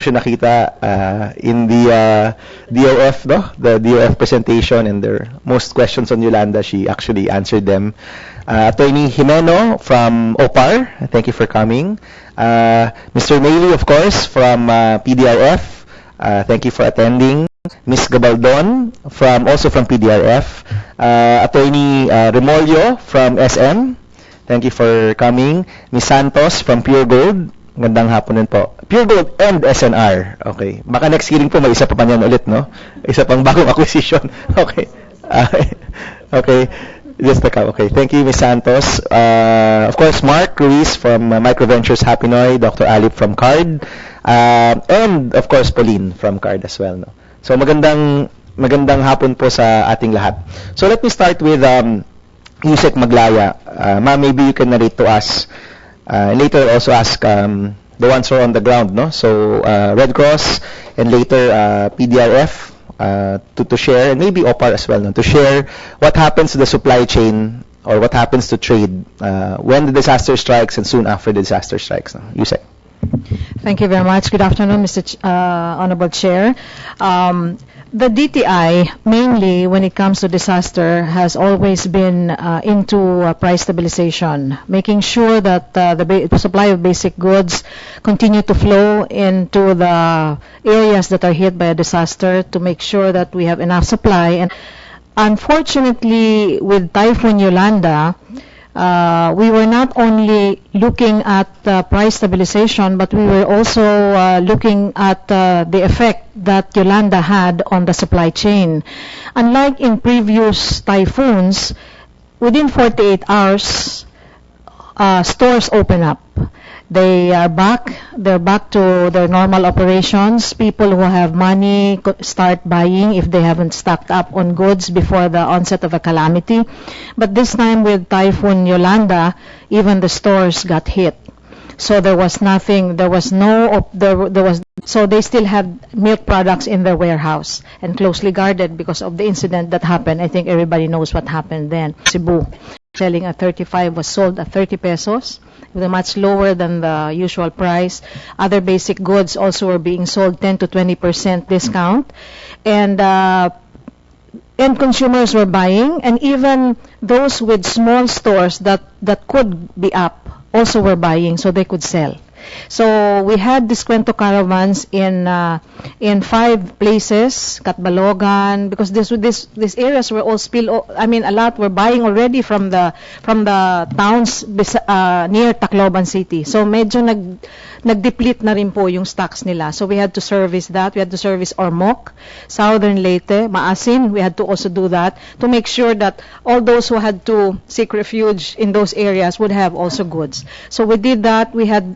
siya nakita in the DOF, no? The DOF presentation, and there most questions on Yolanda, she actually answered them. Attorney Jimeno from OPAR, thank you for coming. Mr. Mayley, of course, from PDRF, thank you for attending. Ms. Gabaldon, also from PDRF. Attorney Remolio from SM, thank you for coming. Ms. Santos from Pure Gold, gandang hapon din po. Pure Gold and SNR. Okay. Baka next hearing po may isa pa yan ulit, no? Isa pang bagong acquisition. Okay. Okay. Just the cap. Okay. Thank you, Ms. Santos. Of course, Mark Ruiz from Microventures Happinoy, Dr. Alip from CARD, and of course, Pauline from CARD as well, no? So magandang hapon po sa ating lahat. So let me start with Yusek Maglaya. Ma'am, maybe you can narrate to us. Later also ask the ones who are on the ground, no? So Red Cross and later PDRF to share, and maybe OPAR as well, no? To share what happens to the supply chain or what happens to trade when the disaster strikes and soon after the disaster strikes. No? Yusek. Thank you very much. Good afternoon, Mr. Honorable Chair. The DTI, mainly when it comes to disaster, has always been into price stabilization, making sure that the supply of basic goods continue to flow into the areas that are hit by a disaster to make sure that we have enough supply. And unfortunately, with Typhoon Yolanda, we were not only looking at price stabilization, but we were also looking at the effect that Yolanda had on the supply chain. Unlike in previous typhoons, within 48 hours, stores open up. They are back. They're back to their normal operations. People who have money start buying if they haven't stocked up on goods before the onset of a calamity. But this time with Typhoon Yolanda, even the stores got hit. So there was nothing. So they still had milk products in their warehouse and closely guarded because of the incident that happened. I think everybody knows what happened then. Cebu, selling at 35 was sold at 30 pesos. Much lower than the usual price. Other basic goods also were being sold 10 to 20% discount, and consumers were buying, and even those with small stores that could be up also were buying, so they could sell. So we had Descuento caravans in 5 places, Catbalogan, because these areas were all a lot were buying already from the towns near Tacloban City. So medyo nag-deplete na rin po yung stocks nila. So we had to service that. We had to service Ormoc, Southern Leyte, Maasin. We had to also do that to make sure that all those who had to seek refuge in those areas would have also goods. So we did that. We had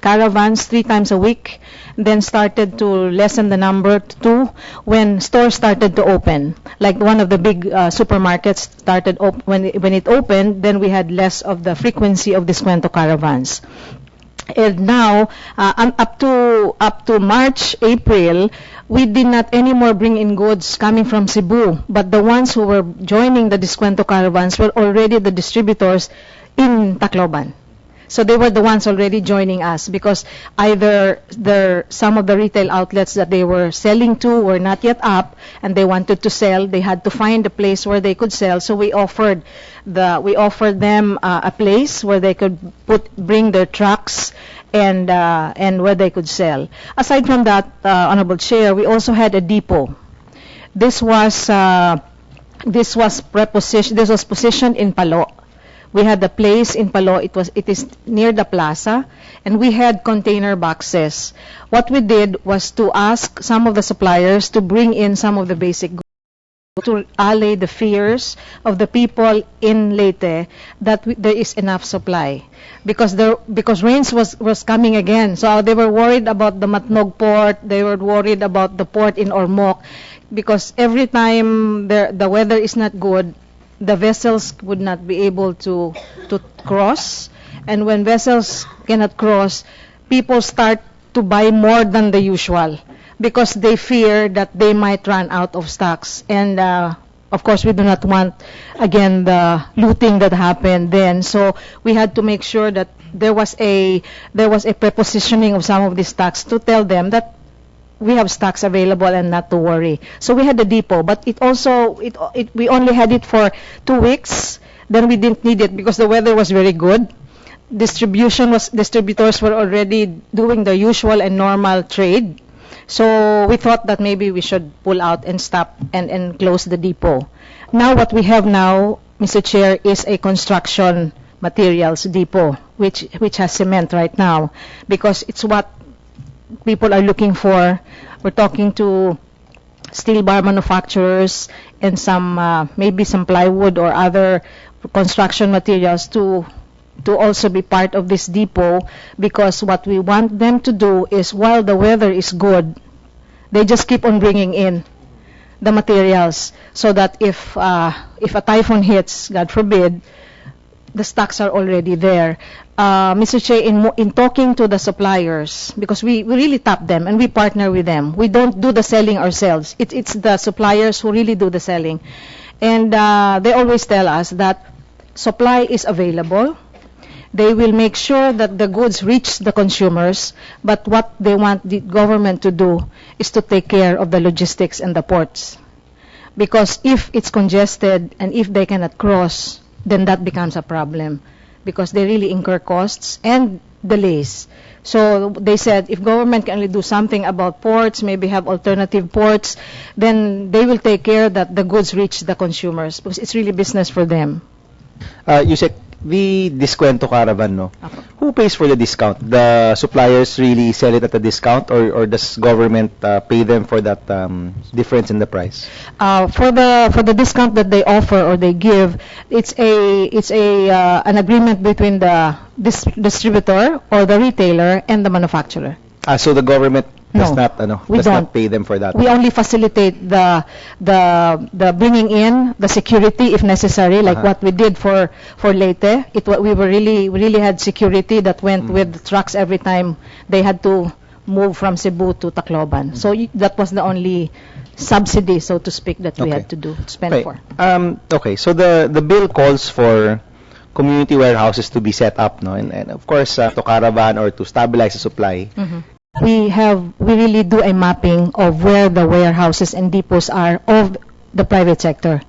caravans 3 times a week, then started to lessen the number to 2 when stores started to open. Like one of the big supermarkets started when it opened, then we had less of the frequency of Descuento caravans. And now, up to March, April, we did not anymore bring in goods coming from Cebu, but the ones who were joining the Descuento caravans were already the distributors in Tacloban. So they were the ones already joining us because either some of the retail outlets that they were selling to were not yet up and they wanted to sell. They had to find a place where they could sell. So we offered them a place where they could bring their trucks and where they could sell. Aside from that, Honorable Chair, we also had a depot. This was positioned in Palo. We had the place in Palo. It is near the plaza, and we had container boxes. What we did was to ask some of the suppliers to bring in some of the basic goods to allay the fears of the people in Leyte that there is enough supply, because rains was coming again. So they were worried about the Matnog port. They were worried about the port in Ormoc, because every time the weather is not good, the vessels would not be able to cross, and when vessels cannot cross, people start to buy more than the usual because they fear that they might run out of stocks. And of course, we do not want again the looting that happened then. So we had to make sure that there was a prepositioning of some of these stocks to tell them that we have stocks available and not to worry. So we had the depot, but we only had it for 2 weeks. Then we didn't need it because the weather was very good. Distributors were already doing the usual and normal trade. So we thought that maybe we should pull out and stop and close the depot. Now what we have now, Mr. Chair, is a construction materials depot, which has cement right now, because it's what people are looking for. We're talking to steel bar manufacturers and some maybe some plywood or other construction materials to also be part of this depot, because what we want them to do is, while the weather is good, they just keep on bringing in the materials, so that if a typhoon hits, God forbid, the stocks are already there. Mr. Che, in talking to the suppliers, because we really tap them and we partner with them. We don't do the selling ourselves. It's the suppliers who really do the selling. And they always tell us that supply is available. They will make sure that the goods reach the consumers, but what they want the government to do is to take care of the logistics and the ports. Because if it's congested and if they cannot cross, then that becomes a problem, because they really incur costs and delays. So they said if government can only do something about ports, maybe have alternative ports, then they will take care that the goods reach the consumers, because it's really business for them. Yusek, the Diskwento Caravan, no? Who pays for the discount? The suppliers really sell it at a discount, or does government pay them for that difference in the price? For the discount that they offer or they give, it's an agreement between the distributor or the retailer and the manufacturer. So the government does No, not pay them for that. We only facilitate the bringing in the security if necessary, like what we did for Leyte. We really had security that went with the trucks every time they had to move from Cebu to Tacloban. So that was the only subsidy, so to speak, that we had to spend for. Okay, so the bill calls for community warehouses to be set up, no, and of course to caravan or to stabilize the supply. We really do a mapping of where the warehouses and depots are of the private sector.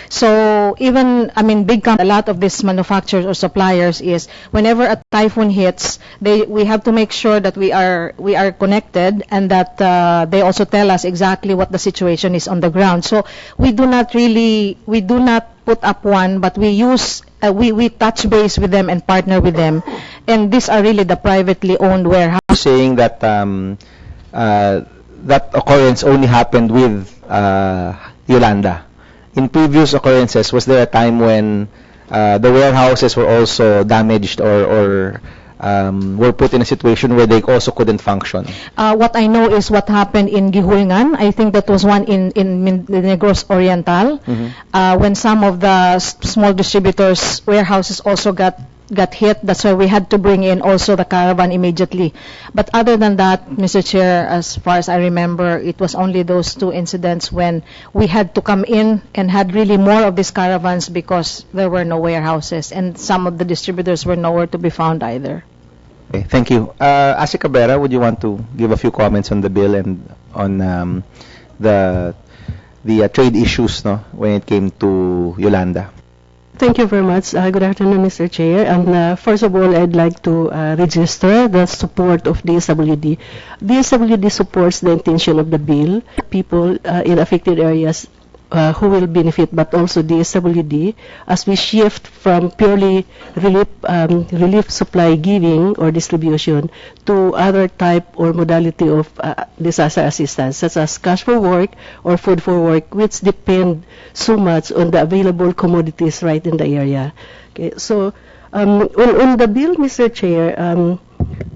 So even, a lot of these manufacturers or suppliers is, whenever a typhoon hits, we have to make sure that we are connected, and that they also tell us exactly what the situation is on the ground. So we do not put up one, but we touch base with them and partner with them. And these are really the privately owned warehouses. Saying that that occurrence only happened with Yolanda. In previous occurrences, was there a time when the warehouses were also damaged or were put in a situation where they also couldn't function? What I know is what happened in Gihulngan. I think that was one in Negros Oriental, when some of the small distributors' warehouses also got hit. That's why we had to bring in also the caravan immediately. But other than that, Mr. Chair, as far as I remember, it was only those 2 incidents when we had to come in and had really more of these caravans because there were no warehouses, and some of the distributors were nowhere to be found either. Okay, thank you. Ase Cabrera, would you want to give a few comments on the bill and on the trade issues, no, when it came to Yolanda? Thank you very much. Good afternoon, Mr. Chair. And first of all, I'd like to register the support of DSWD. DSWD supports the intention of the bill. People in affected areas who will benefit, but also DSWD, as we shift from purely relief supply giving or distribution to other type or modality of disaster assistance, such as cash for work or food for work, which depend so much on the available commodities right in the area. Okay, so on the bill, Mr. Chair,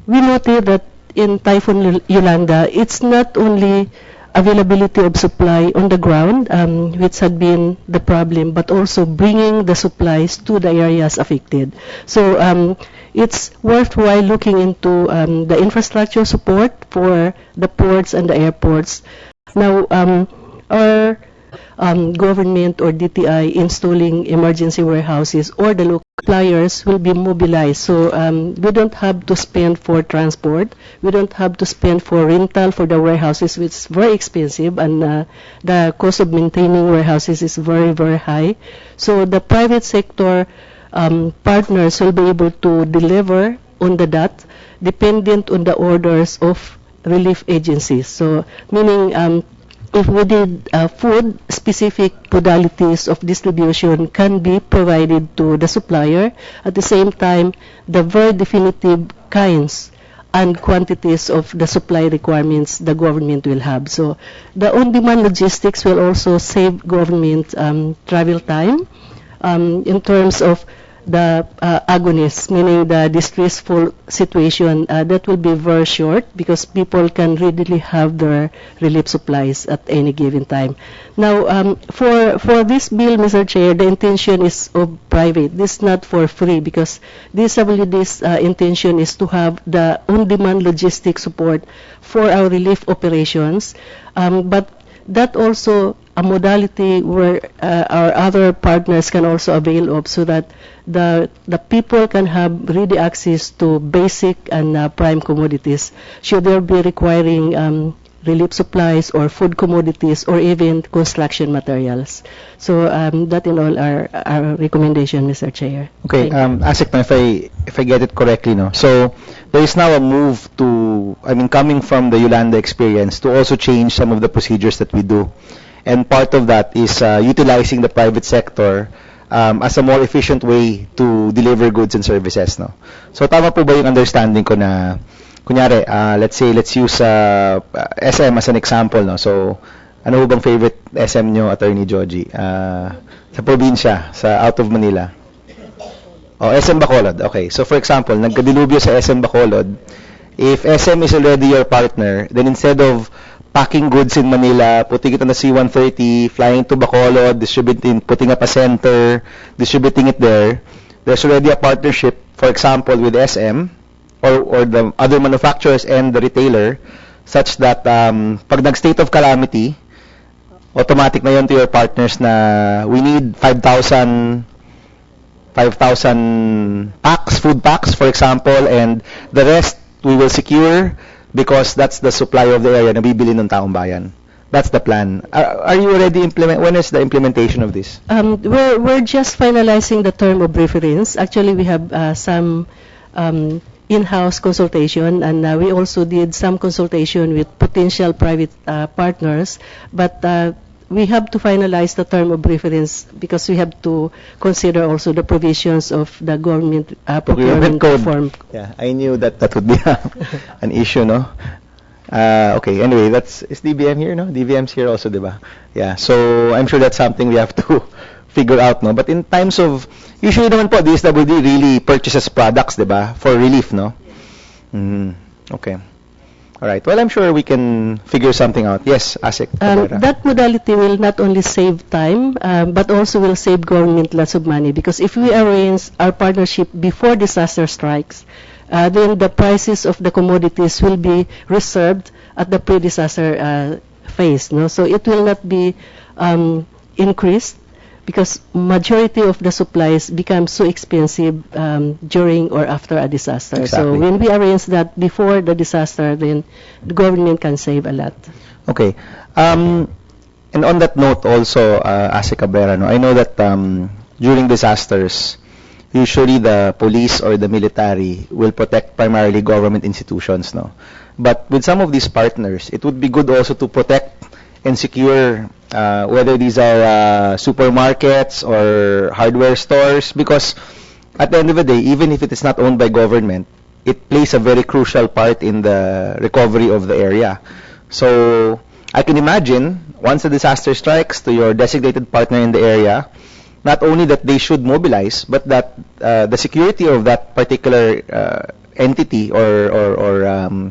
we noted that in Typhoon Yolanda, it's not only availability of supply on the ground, which had been the problem, but also bringing the supplies to the areas affected. So it's worthwhile looking into the infrastructure support for the ports and the airports. Now, our government or DTI installing emergency warehouses, or the local suppliers will be mobilized. So we don't have to spend for transport. We don't have to spend for rental for the warehouses, which is very expensive, and the cost of maintaining warehouses is very, very high. So the private sector partners will be able to deliver on the dot, dependent on the orders of relief agencies. So meaning if we did food, specific modalities of distribution can be provided to the supplier. At the same time, the very definitive kinds and quantities of the supply requirements the government will have. So the on-demand logistics will also save government travel time in terms of the agonists, meaning the distressful situation, that will be very short because people can readily have their relief supplies at any given time. Now, for this bill, Mr. Chair, the intention is of private. This is not for free because DSWD's intention is to have the on-demand logistics support for our relief operations, but that also a modality where our other partners can also avail of, so that the people can have ready access to basic and prime commodities should they be requiring relief supplies or food commodities or even construction materials. So that in all our recommendation, Mr. Chair. Okay, ASIC, if I get it correctly, no. So there is now a move to, coming from the Yolanda experience, to also change some of the procedures that we do. And part of that is utilizing the private sector as a more efficient way to deliver goods and services, no. So tama po ba yung understanding ko na, kunyari, let's use SM as an example, no. So ano po bang favorite SM nyo, Attorney Joji? Sa probinsya, sa out of Manila. SM Bacolod. Okay. So for example, nagkadilubyo sa SM Bacolod. If SM is already your partner, then instead of packing goods in Manila, putting it on the C-130, flying to Bacolod, putting up a center, distributing it there, there's already a partnership, for example, with SM or the other manufacturers and the retailer, such that pag nag-state of calamity, automatic na yun to your partners na we need 5,000 packs, food packs, for example, and the rest we will secure because that's the supply of the area na bibili ng taong bayan. That's the plan. Are you already when is the implementation of this? We're just finalizing the term of reference. Actually, we have some in-house consultation, and we also did some consultation with potential private partners, but we have to finalize the term of reference because we have to consider also the provisions of the government procurement code. Reform. Yeah, I knew that would be an issue, no? Okay, anyway, is DBM here, no? DVM's here also, diba? Yeah, so I'm sure that's something we have to figure out, no? But in times of, usually naman po, DSWD really purchases products, diba? For relief, no? Okay. All right. Well, I'm sure we can figure something out. Yes, ASIC. That modality will not only save time, but also will save government lots of money, because if we arrange our partnership before disaster strikes, then the prices of the commodities will be reserved at the pre-disaster phase. No? So it will not be increased, because majority of the supplies become so expensive during or after a disaster. Exactly. So when we arrange that before the disaster, then the government can save a lot. Okay. And on that note also, ASIC Cabrera, no, I know that during disasters, usually the police or the military will protect primarily government institutions, no. But with some of these partners, it would be good also to protect and secure whether these are supermarkets or hardware stores, because at the end of the day, even if it is not owned by government, it plays a very crucial part in the recovery of the area. So I can imagine, once a disaster strikes to your designated partner in the area, not only that they should mobilize, but that the security of that particular entity or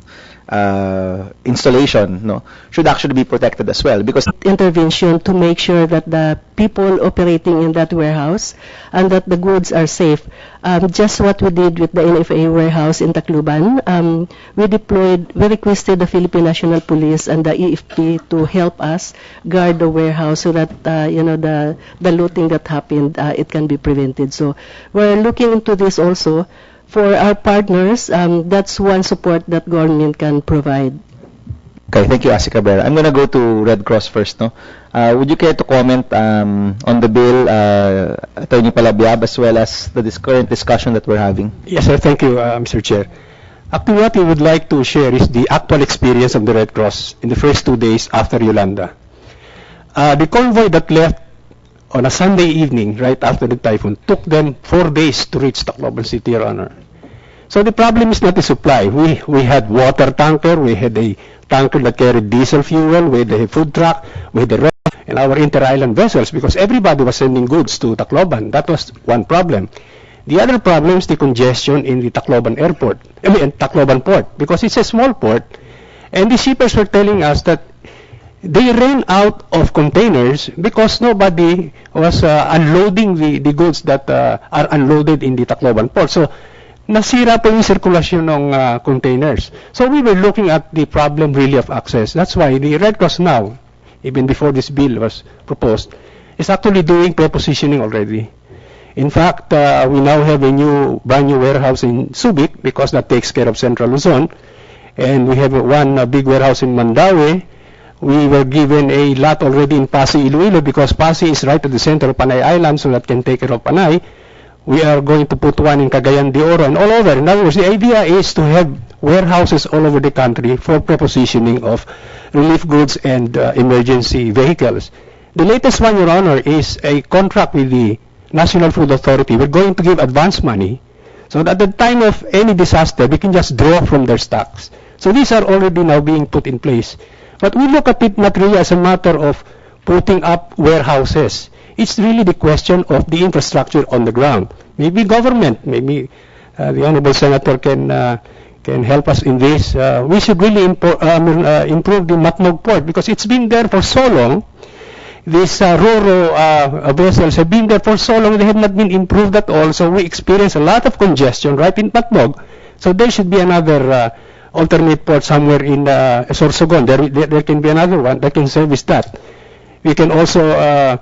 installation, no, should actually be protected as well, because Intervention to make sure that the people operating in that warehouse and that the goods are safe. Just what we did with the NFA warehouse in Tacloban, we requested the Philippine National Police and the EFP to help us guard the warehouse so that the looting that happened, it can be prevented. So we're looking into this also for our partners. That's one support that government can provide. Okay, thank you, Asi Cabrera. I'm gonna go to Red Cross first, no? Would you care to comment on the bill, Attorney Palabiab, as well as the current discussion that we're having? Yes, sir. Thank you, Mr. Chair. Actually, what we would like to share is the actual experience of the Red Cross in the first 2 days after Yolanda. The convoy that left on a Sunday evening, right after the typhoon, took them 4 days to reach Tacloban City, Your Honor. So the problem is not the supply. We had water tanker, we had a tanker that carried diesel fuel, we had a food truck, we had the and our inter-island vessels, because everybody was sending goods to Tacloban. That was one problem. The other problem is the congestion in the Tacloban Tacloban port, because it's a small port, and the shippers were telling us that they ran out of containers because nobody was unloading the goods that are unloaded in the Tacloban port. So, nasira po yung sirkulasyon ng containers. So, we were looking at the problem really of access. That's why the Red Cross now, even before this bill was proposed, is actually doing prepositioning already. In fact, we now have a brand new warehouse in Subic because that takes care of Central Luzon. And we have one big warehouse in Mandaue. We were given a lot already in Pasay, Iloilo, because Pasay is right at the center of Panay Island, so that can take care of Panay. We are going to put one in Cagayan de Oro and all over. In other words, the idea is to have warehouses all over the country for prepositioning of relief goods and emergency vehicles. The latest one, Your Honor, is a contract with the National Food Authority. We're going to give advance money so that at the time of any disaster, we can just draw from their stocks. So these are already now being put in place. But we look at it not really as a matter of putting up warehouses. It's really the question of the infrastructure on the ground. Maybe government, maybe the Honorable Senator can help us in this. We should really improve the Matnog port because it's been there for so long. These Ro-Ro vessels have been there for so long, they have not been improved at all. So we experience a lot of congestion right in Matnog. So there should be another alternate port somewhere in Sorsogon. There can be another one that can service that. We can also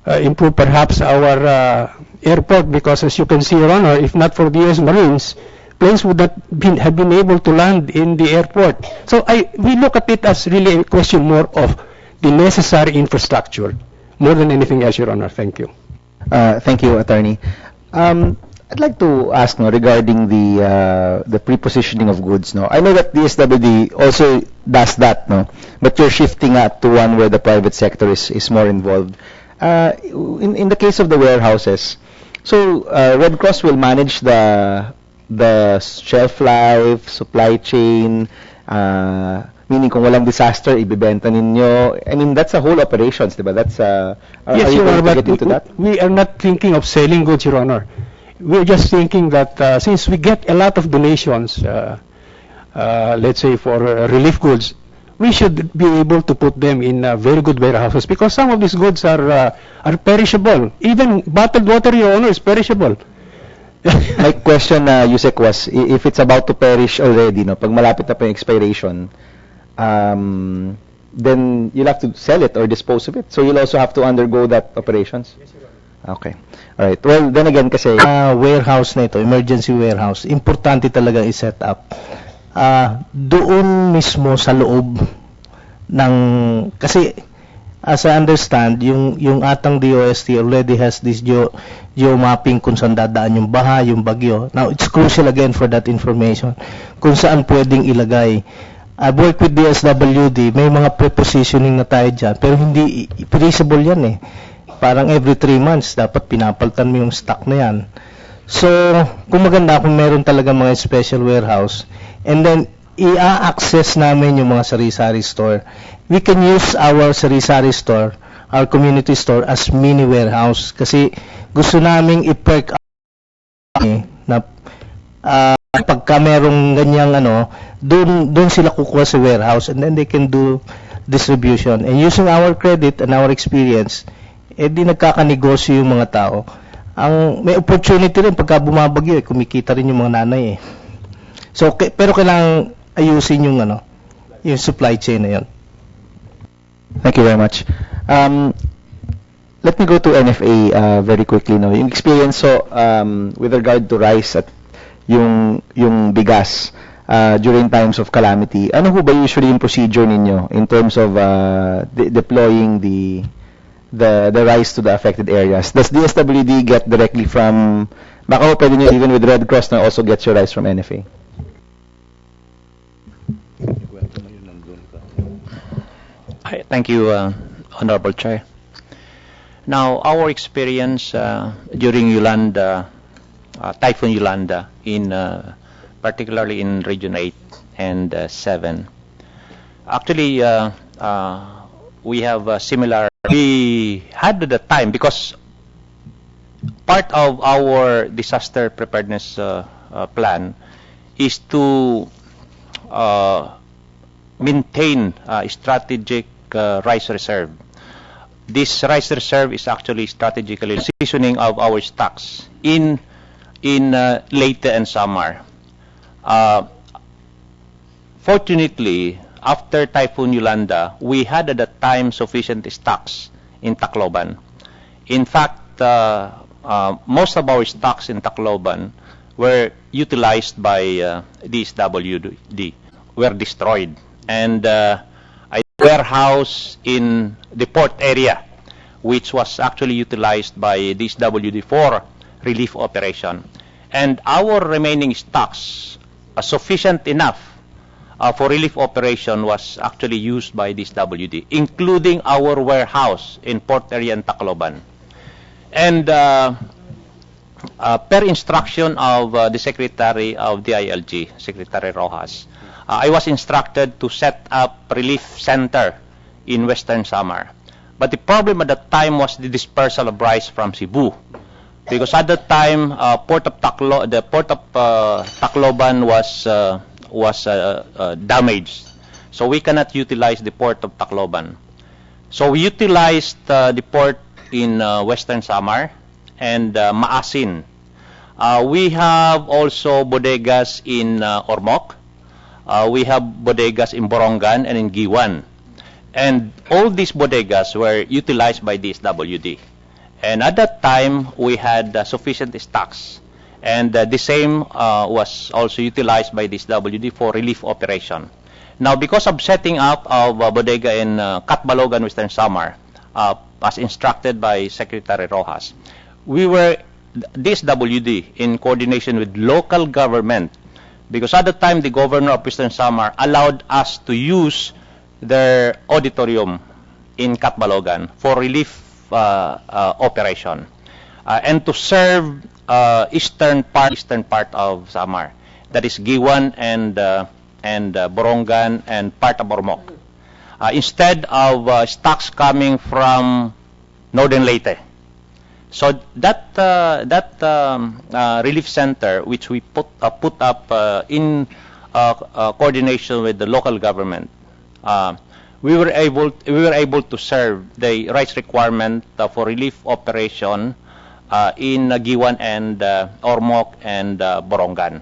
improve perhaps our airport because, as you can see, Your Honor, if not for the U.S. Marines, planes would not have been able to land in the airport. So we look at it as really a question more of the necessary infrastructure, more than anything else, Your Honor. Thank you. Thank you, Attorney. I'd like to ask regarding the pre-positioning of goods. I know that DSWD also does that, but you're shifting to one where the private sector is more involved. In the case of the warehouses, so Red Cross will manage the shelf life, supply chain, meaning kung walang disaster, ibibenta ninyo. I mean, that's a whole operations, diba? That's yes, Your Honor, but get into that? We are not thinking of selling goods, Your Honor. We're just thinking that since we get a lot of donations, let's say for relief goods, we should be able to put them in very good warehouses because some of these goods are perishable. Even bottled water, Your Honor, is perishable. My question, Yusek, was if it's about to perish already, pag malapit na pa yung expiration, then you'll have to sell it or dispose of it. So you'll also have to undergo that operations? Yes, Your Honor. Okay. Alright. Well, then again kasi warehouse na ito, emergency warehouse, importante talaga i-set up. Doon mismo sa loob ng, kasi as I understand, yung atang DOST already has this geo-mapping kung saan dadaan yung baha, yung bagyo. Now, it's crucial again for that information kung saan pwedeng ilagay. I've worked with DSWD, may mga prepositioning na tayo dyan, pero hindi feasible yan eh. Parang every 3 months, dapat pinapaltan mo yung stock na yan. So, kung maganda kung meron talaga mga special warehouse, and then, i-access namin yung mga sari-sari store. We can use our sari-sari store, our community store, as mini warehouse. Kasi gusto naming i-perk up na pagka merong ganyang doon sila kukuha sa warehouse and then they can do distribution. And using our credit and our experience, di nagkakanegosyo yung mga tao. Ang may opportunity rin pagka bumabagyo, kumikita rin yung mga nanay So, pero kailangan ayusin yung yung supply chain na yun. Thank you very much. Let me go to NFA very quickly. No? Yung experience with regard to rice at yung bigas during times of calamity, ano ho ba usually yung procedure ninyo in terms of deploying the rice to the affected areas? Does DSWD get directly from, baka ho pwede nyo even with Red Cross na also gets your rice from NFA? Thank you, Honorable Chair. Now, our experience during Yolanda, Typhoon Yolanda, particularly in Region 8 and 7, actually, we have similar. We had the time because part of our disaster preparedness plan is to maintain a strategic rice reserve. This rice reserve is actually strategically seasoning of our stocks in Leyte and Samar. Fortunately, after Typhoon Yolanda, we had at that time sufficient stocks in Tacloban. In fact, most of our stocks in Tacloban were utilized by DSWD, were destroyed. And a warehouse in the port area, which was actually utilized by DSWD for relief operation. And our remaining stocks, sufficient enough for relief operation, was actually used by DSWD, including our warehouse in port area in Tacloban. And per instruction of the Secretary of the ILG, Secretary Rojas, I was instructed to set up relief center in Western Samar. But the problem at that time was the dispersal of rice from Cebu, because at that time the port of Tacloban was damaged, so we cannot utilize the port of Tacloban. So we utilized the port in Western Samar and Maasin. We have also bodegas in Ormoc. We have bodegas in Borongan and in Giwan. And all these bodegas were utilized by DSWD. And at that time, we had sufficient stocks. And the same was also utilized by DSWD for relief operation. Now, because of setting up of bodega in Catbalogan, Western Samar, as instructed by Secretary Rojas, we were, DSWD, in coordination with local government, because at the time the governor of Western Samar allowed us to use their auditorium in Catbalogan for relief operation and to serve eastern part of Samar, that is Giwan and Borongan and part of Ormoc, instead of stocks coming from northern Leyte. So that relief center, which we put up in coordination with the local government, we were able to serve the rice requirement for relief operation in Giwan and Ormoc and Borongan.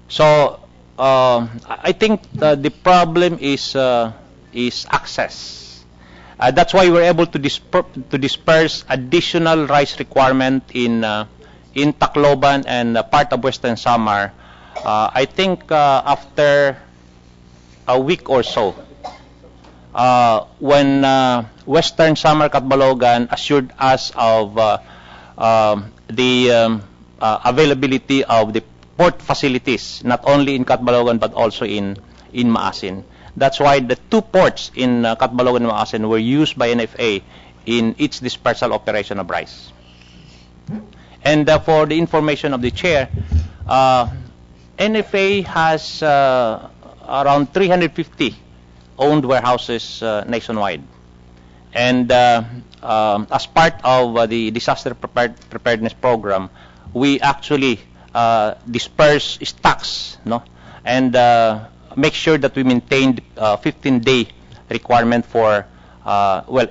So I think the problem is access. That's why we were able to disperse additional rice requirement in Tacloban and part of Western Samar. I think after a week or so, when Western Samar Catbalogan assured us of the availability of the port facilities, not only in Catbalogan but also in Maasin. That's why the two ports in Catbalogan and Maasin were used by NFA in its dispersal operation of rice. And for the information of the chair, NFA has around 350 owned warehouses nationwide. And as part of the disaster preparedness program, we actually disperse stocks, no, and make sure that we maintain 15-day requirement for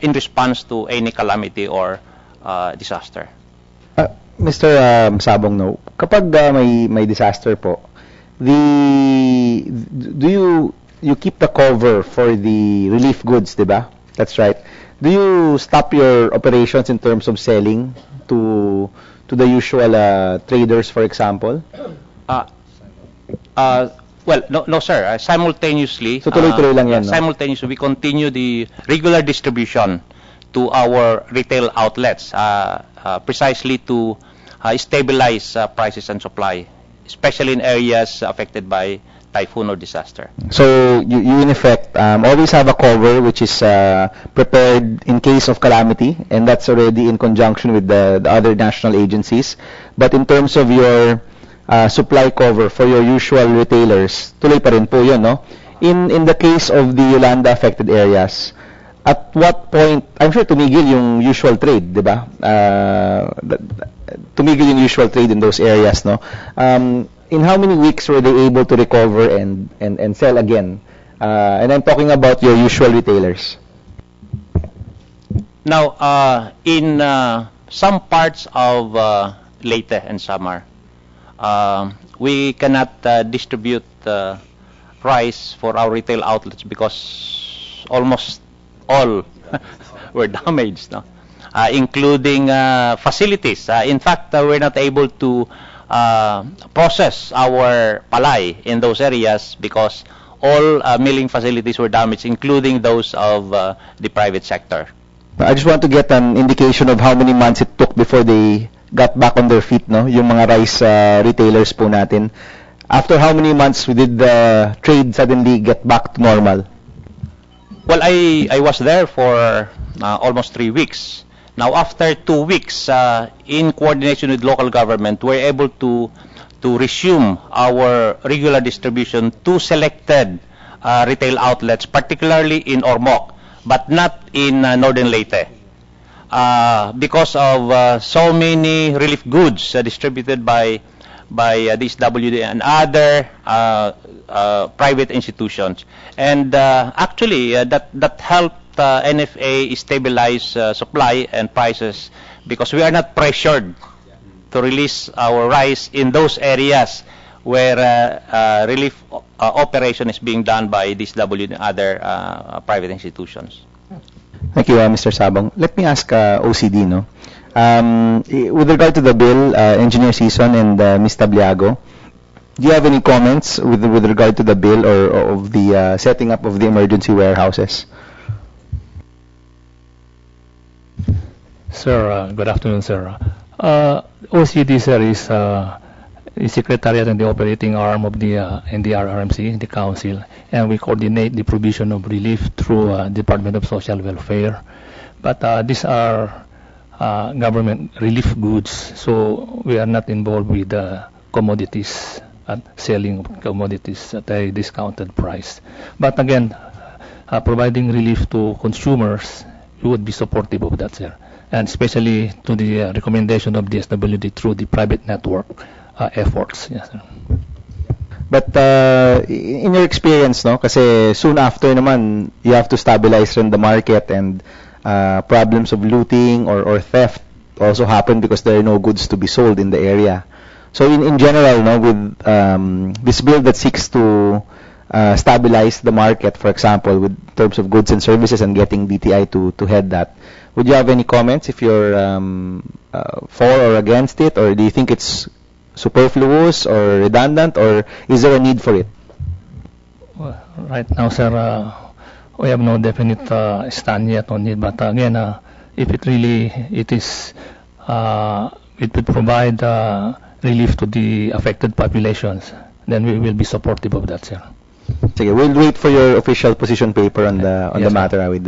in response to any calamity or disaster. Mr. Sabong, no, kapag may disaster po, do you keep the cover for the relief goods, diba? That's right. Do you stop your operations in terms of selling to the usual traders, for example? Well, no, sir. Simultaneously, So tuloy-tuloy lang yan, no? Simultaneously, we continue the regular distribution to our retail outlets, precisely to stabilize prices and supply, especially in areas affected by typhoon or disaster. So you in effect always have a cover which is prepared in case of calamity, and that's already in conjunction with the other national agencies. But in terms of your supply cover for your usual retailers, tuloy pa rin po yun, no? In the case of the Yolanda affected areas, at what point, I'm sure tumigil yung usual trade, di ba? Tumigil yung usual trade in those areas, no? In how many weeks were they able to recover and sell again? And I'm talking about your usual retailers. Now, in some parts of Leyte and Samar, we cannot distribute rice for our retail outlets because almost all were damaged, no? Including facilities. In fact, we're not able to process our palay in those areas because all milling facilities were damaged, including those of the private sector. I just want to get an indication of how many months it took before they got back on their feet, no? Yung mga rice retailers po natin. After how many months did the trade suddenly get back to normal? Well, I was there for almost 3 weeks. Now, after 2 weeks, in coordination with local government, we're able to resume our regular distribution to selected retail outlets, particularly in Ormoc, but not in Northern Leyte. Because of so many relief goods distributed by DSWD and other private institutions. And actually, that helped NFA stabilize supply and prices because we are not pressured to release our rice in those areas where relief operation is being done by DSWD and other private institutions. Thank you, Mr. Sabong. Let me ask OCD, no? With regard to the bill, Engineer Season and Ms. Tabliago, do you have any comments with regard to the bill or of the setting up of the emergency warehouses? Sir, good afternoon, sir. OCD, sir, is the Secretariat and the operating arm of the NDRRMC, the Council, and we coordinate the provision of relief through Department of Social Welfare. But these are government relief goods, so we are not involved with commodities and selling of commodities at a discounted price. But again, providing relief to consumers, we would be supportive of that, sir, and especially to the recommendation of the SWD through the private network efforts. Yes, sir. But in your experience, no, kasi soon after naman, you have to stabilize rin the market, and problems of looting or theft also happen because there are no goods to be sold in the area. So in general, no, with this bill that seeks to stabilize the market, for example, with terms of goods and services and getting DTI to head that, would you have any comments if you're for or against it, or do you think it's superfluous or redundant, or is there a need for it? Well, right now, sir, we have no definite stand yet on it. But again, if it really it would provide relief to the affected populations, then we will be supportive of that, sir. Sige, we'll wait for your official position paper on the Yes, matter. I would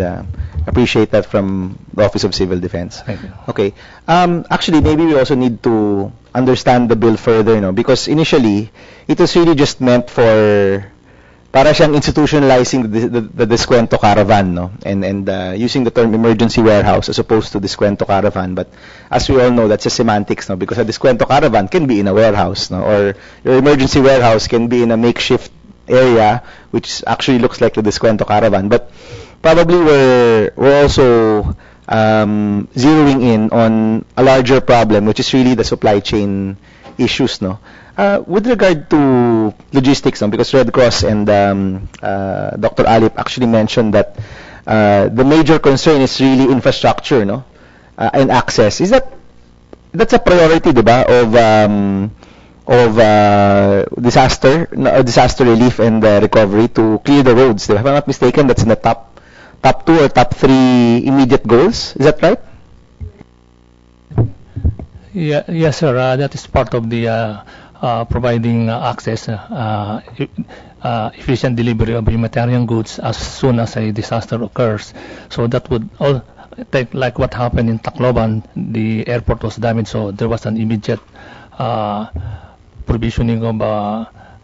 appreciate that from the Office of Civil Defense. Thank you. Okay. Actually, maybe we also need to understand the bill further, because initially it was really just meant for para siyang institutionalizing the Descuento Caravan, no? And using the term emergency warehouse as opposed to Descuento Caravan. But as we all know, that's just semantics, no? Because a Descuento Caravan can be in a warehouse, no? Or your emergency warehouse can be in a makeshift area, which actually looks like the Descuento Caravan. But probably we're also zeroing in on a larger problem, which is really the supply chain issues, no? With regard to logistics, no, because Red Cross and Dr. Alip actually mentioned that the major concern is really infrastructure, no, and access. That's a priority, diba, of disaster relief and recovery to clear the roads. Diba? If I'm not mistaken, that's in the top 2 or top 3 immediate goals. Is that right? Yeah, yes, sir. That is part of the providing access, efficient delivery of humanitarian goods as soon as a disaster occurs. So that would all take, like what happened in Tacloban, the airport was damaged, so there was an immediate provisioning of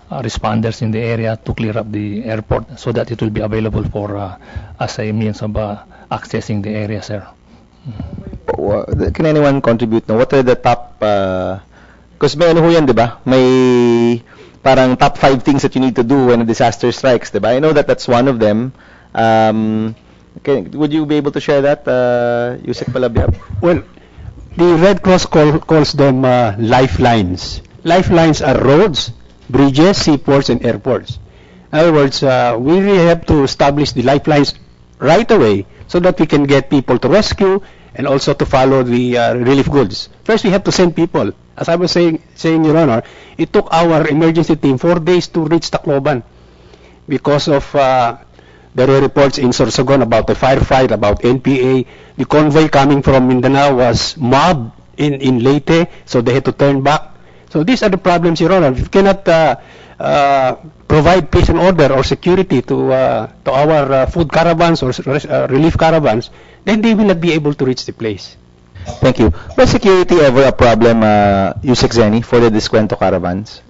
responders in the area to clear up the airport so that it will be available for as a means of accessing the area, sir. Can anyone contribute? No? What are the top because may ano ho yan, 'di ba? May parang top 5 things that you need to do when a disaster strikes, 'di ba? I know that that's one of them. Would you be able to share that, Yusek Palabiab? Well, the Red Cross calls them lifelines. Lifelines are roads, bridges, seaports, and airports. In other words, we really have to establish the lifelines right away so that we can get people to rescue and also to follow the relief goods. First, we have to send people. As I was saying, Your Honor, it took our emergency team 4 days to reach Tacloban because of there were reports in Sorsogon about the firefight, about NPA. The convoy coming from Mindanao was mobbed in Leyte, so they had to turn back. So these are the problems, Your Honor. We cannot provide peace and order or security to our food caravans or relief caravans, then they will not be able to reach the place. Thank you. Was security ever a problem, Yusek Zeni, for the Descuento caravans?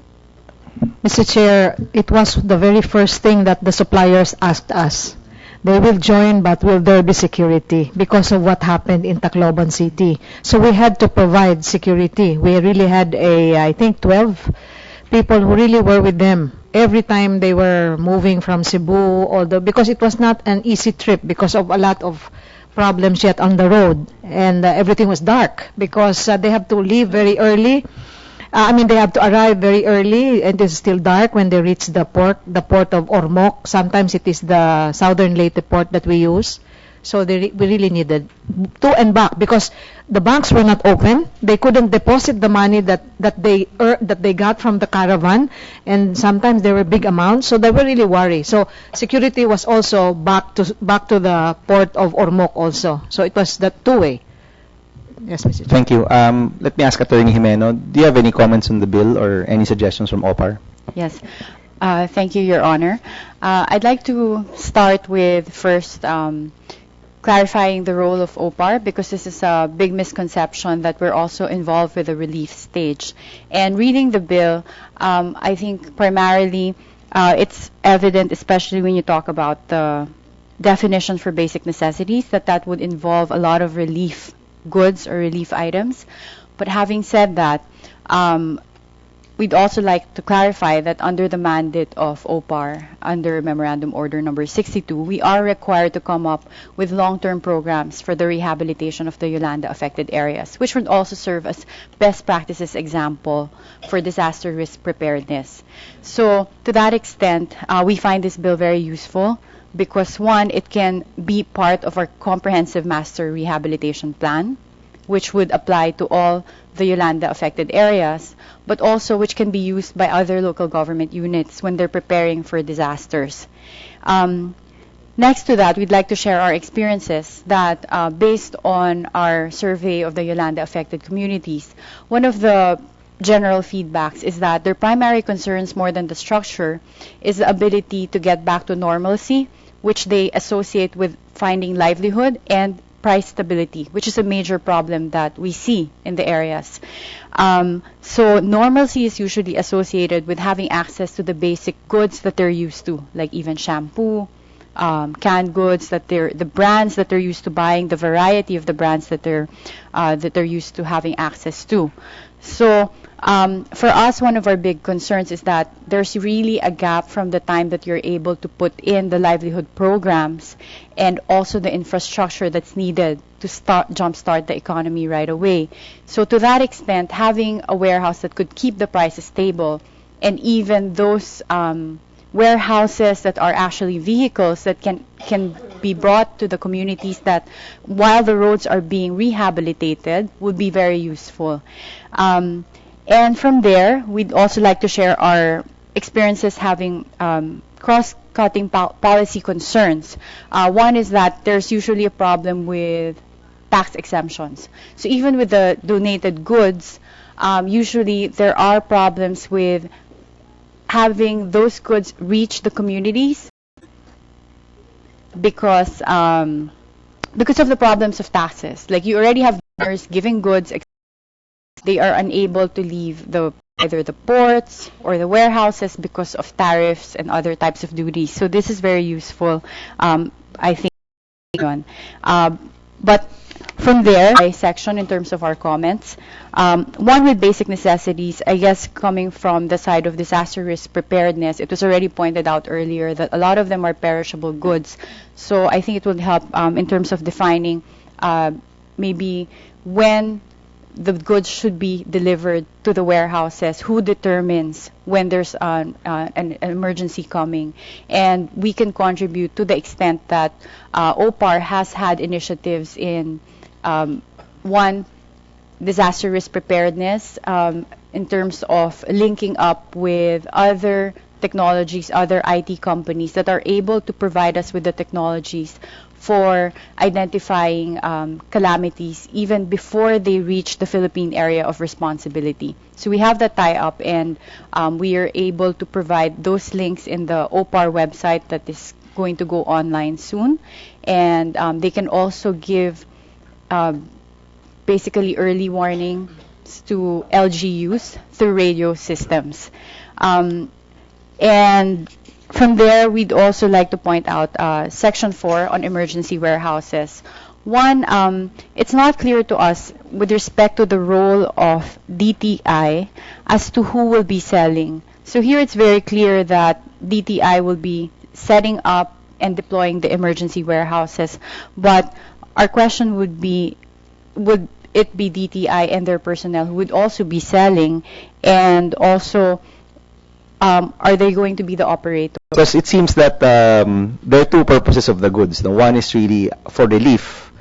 Mr. Chair, it was the very first thing that the suppliers asked us. They will join, but will there be security because of what happened in Tacloban City? So we had to provide security. We really had I think 12 people who really were with them every time they were moving from Cebu, because it was not an easy trip because of a lot of problems yet on the road, and everything was dark because they have to leave very early. They have to arrive very early, and it's still dark when they reach the port of Ormoc. Sometimes it is the southern Leyte port that we use. So we really needed to and back because the banks were not open. They couldn't deposit the money that they got from the caravan, and sometimes there were big amounts. So they were really worried. So security was also back to the port of Ormoc also. So it was that two-way. Yes, Mr. Chair. Thank you. Let me ask Attorney Jimeno, do you have any comments on the bill or any suggestions from OPAR? Yes. Thank you, Your Honor. I'd like to start with first clarifying the role of OPAR, because this is a big misconception that we're also involved with the relief stage. And reading the bill, I think primarily it's evident, especially when you talk about the definition for basic necessities, that would involve a lot of relief goods or relief items. But having said that, we'd also like to clarify that under the mandate of OPAR, under Memorandum Order number 62, we are required to come up with long-term programs for the rehabilitation of the Yolanda affected areas, which would also serve as best practices example for disaster risk preparedness. So to that extent, we find this bill very useful because, one, it can be part of our comprehensive master rehabilitation plan, which would apply to all the Yolanda affected areas, but also which can be used by other local government units when they're preparing for disasters. Next to that, we'd like to share our experiences that based on our survey of the Yolanda affected communities, one of the general feedbacks is that their primary concerns, more than the structure, is the ability to get back to normalcy, which they associate with finding livelihood and price stability, which is a major problem that we see in the areas. So normalcy is usually associated with having access to the basic goods that they're used to, like even shampoo, canned goods, the brands that they're used to buying, the variety of the brands that they're used to having access to. So for us, one of our big concerns is that there's really a gap from the time that you're able to put in the livelihood programs and also the infrastructure that's needed to jumpstart the economy right away. So to that extent, having a warehouse that could keep the prices stable, and even those warehouses that are actually vehicles that can be brought to the communities that while the roads are being rehabilitated would be very useful. And from there, we'd also like to share our experiences having cross-cutting policy concerns. One is that there's usually a problem with tax exemptions. So even with the donated goods, usually there are problems with having those goods reach the communities because of the problems of taxes. Like you already have donors giving goods, they are unable to leave either the ports or the warehouses because of tariffs and other types of duties. So this is very useful, I think. But from there, section in terms of our comments, one with basic necessities, I guess coming from the side of disaster risk preparedness, it was already pointed out earlier that a lot of them are perishable goods. So I think it would help in terms of defining maybe when the goods should be delivered to the warehouses, who determines when there's an emergency coming. And we can contribute to the extent that OPAR has had initiatives in one, disaster risk preparedness, in terms of linking up with other technologies, other IT companies that are able to provide us with the technologies for identifying calamities even before they reach the Philippine area of responsibility. So we have that tie-up, and we are able to provide those links in the OPAR website that is going to go online soon. And they can also give basically early warning to LGUs through radio systems. And from there, we'd also like to point out Section 4 on emergency warehouses. One, it's not clear to us with respect to the role of DTI as to who will be selling. So here it's very clear that DTI will be setting up and deploying the emergency warehouses. But our question would be, would it be DTI and their personnel who would also be selling, and also are they going to be the operator? Because it seems that there are two purposes of the goods. The one is really for relief,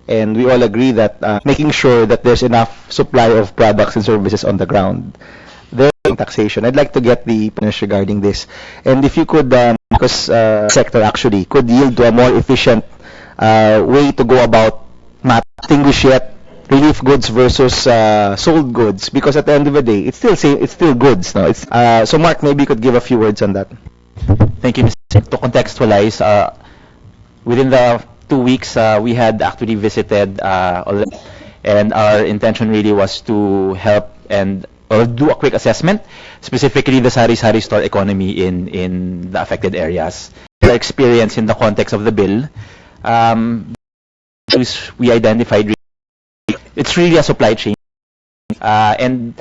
and we all agree that making sure that there's enough supply of products and services on the ground. There's taxation. I'd like to get the opinions regarding this, and if you could, because sector actually could yield to a more efficient way to go about distinguish yet relief goods versus sold goods, because at the end of the day, it's still goods. No, so Mark, maybe you could give a few words on that. Thank you, Mr. To contextualize, within the 2 weeks, we had actually visited, and our intention really was to help and do a quick assessment, specifically the sari-sari store economy in the affected areas. The experience in the context of the bill, we identified it's really a supply chain, and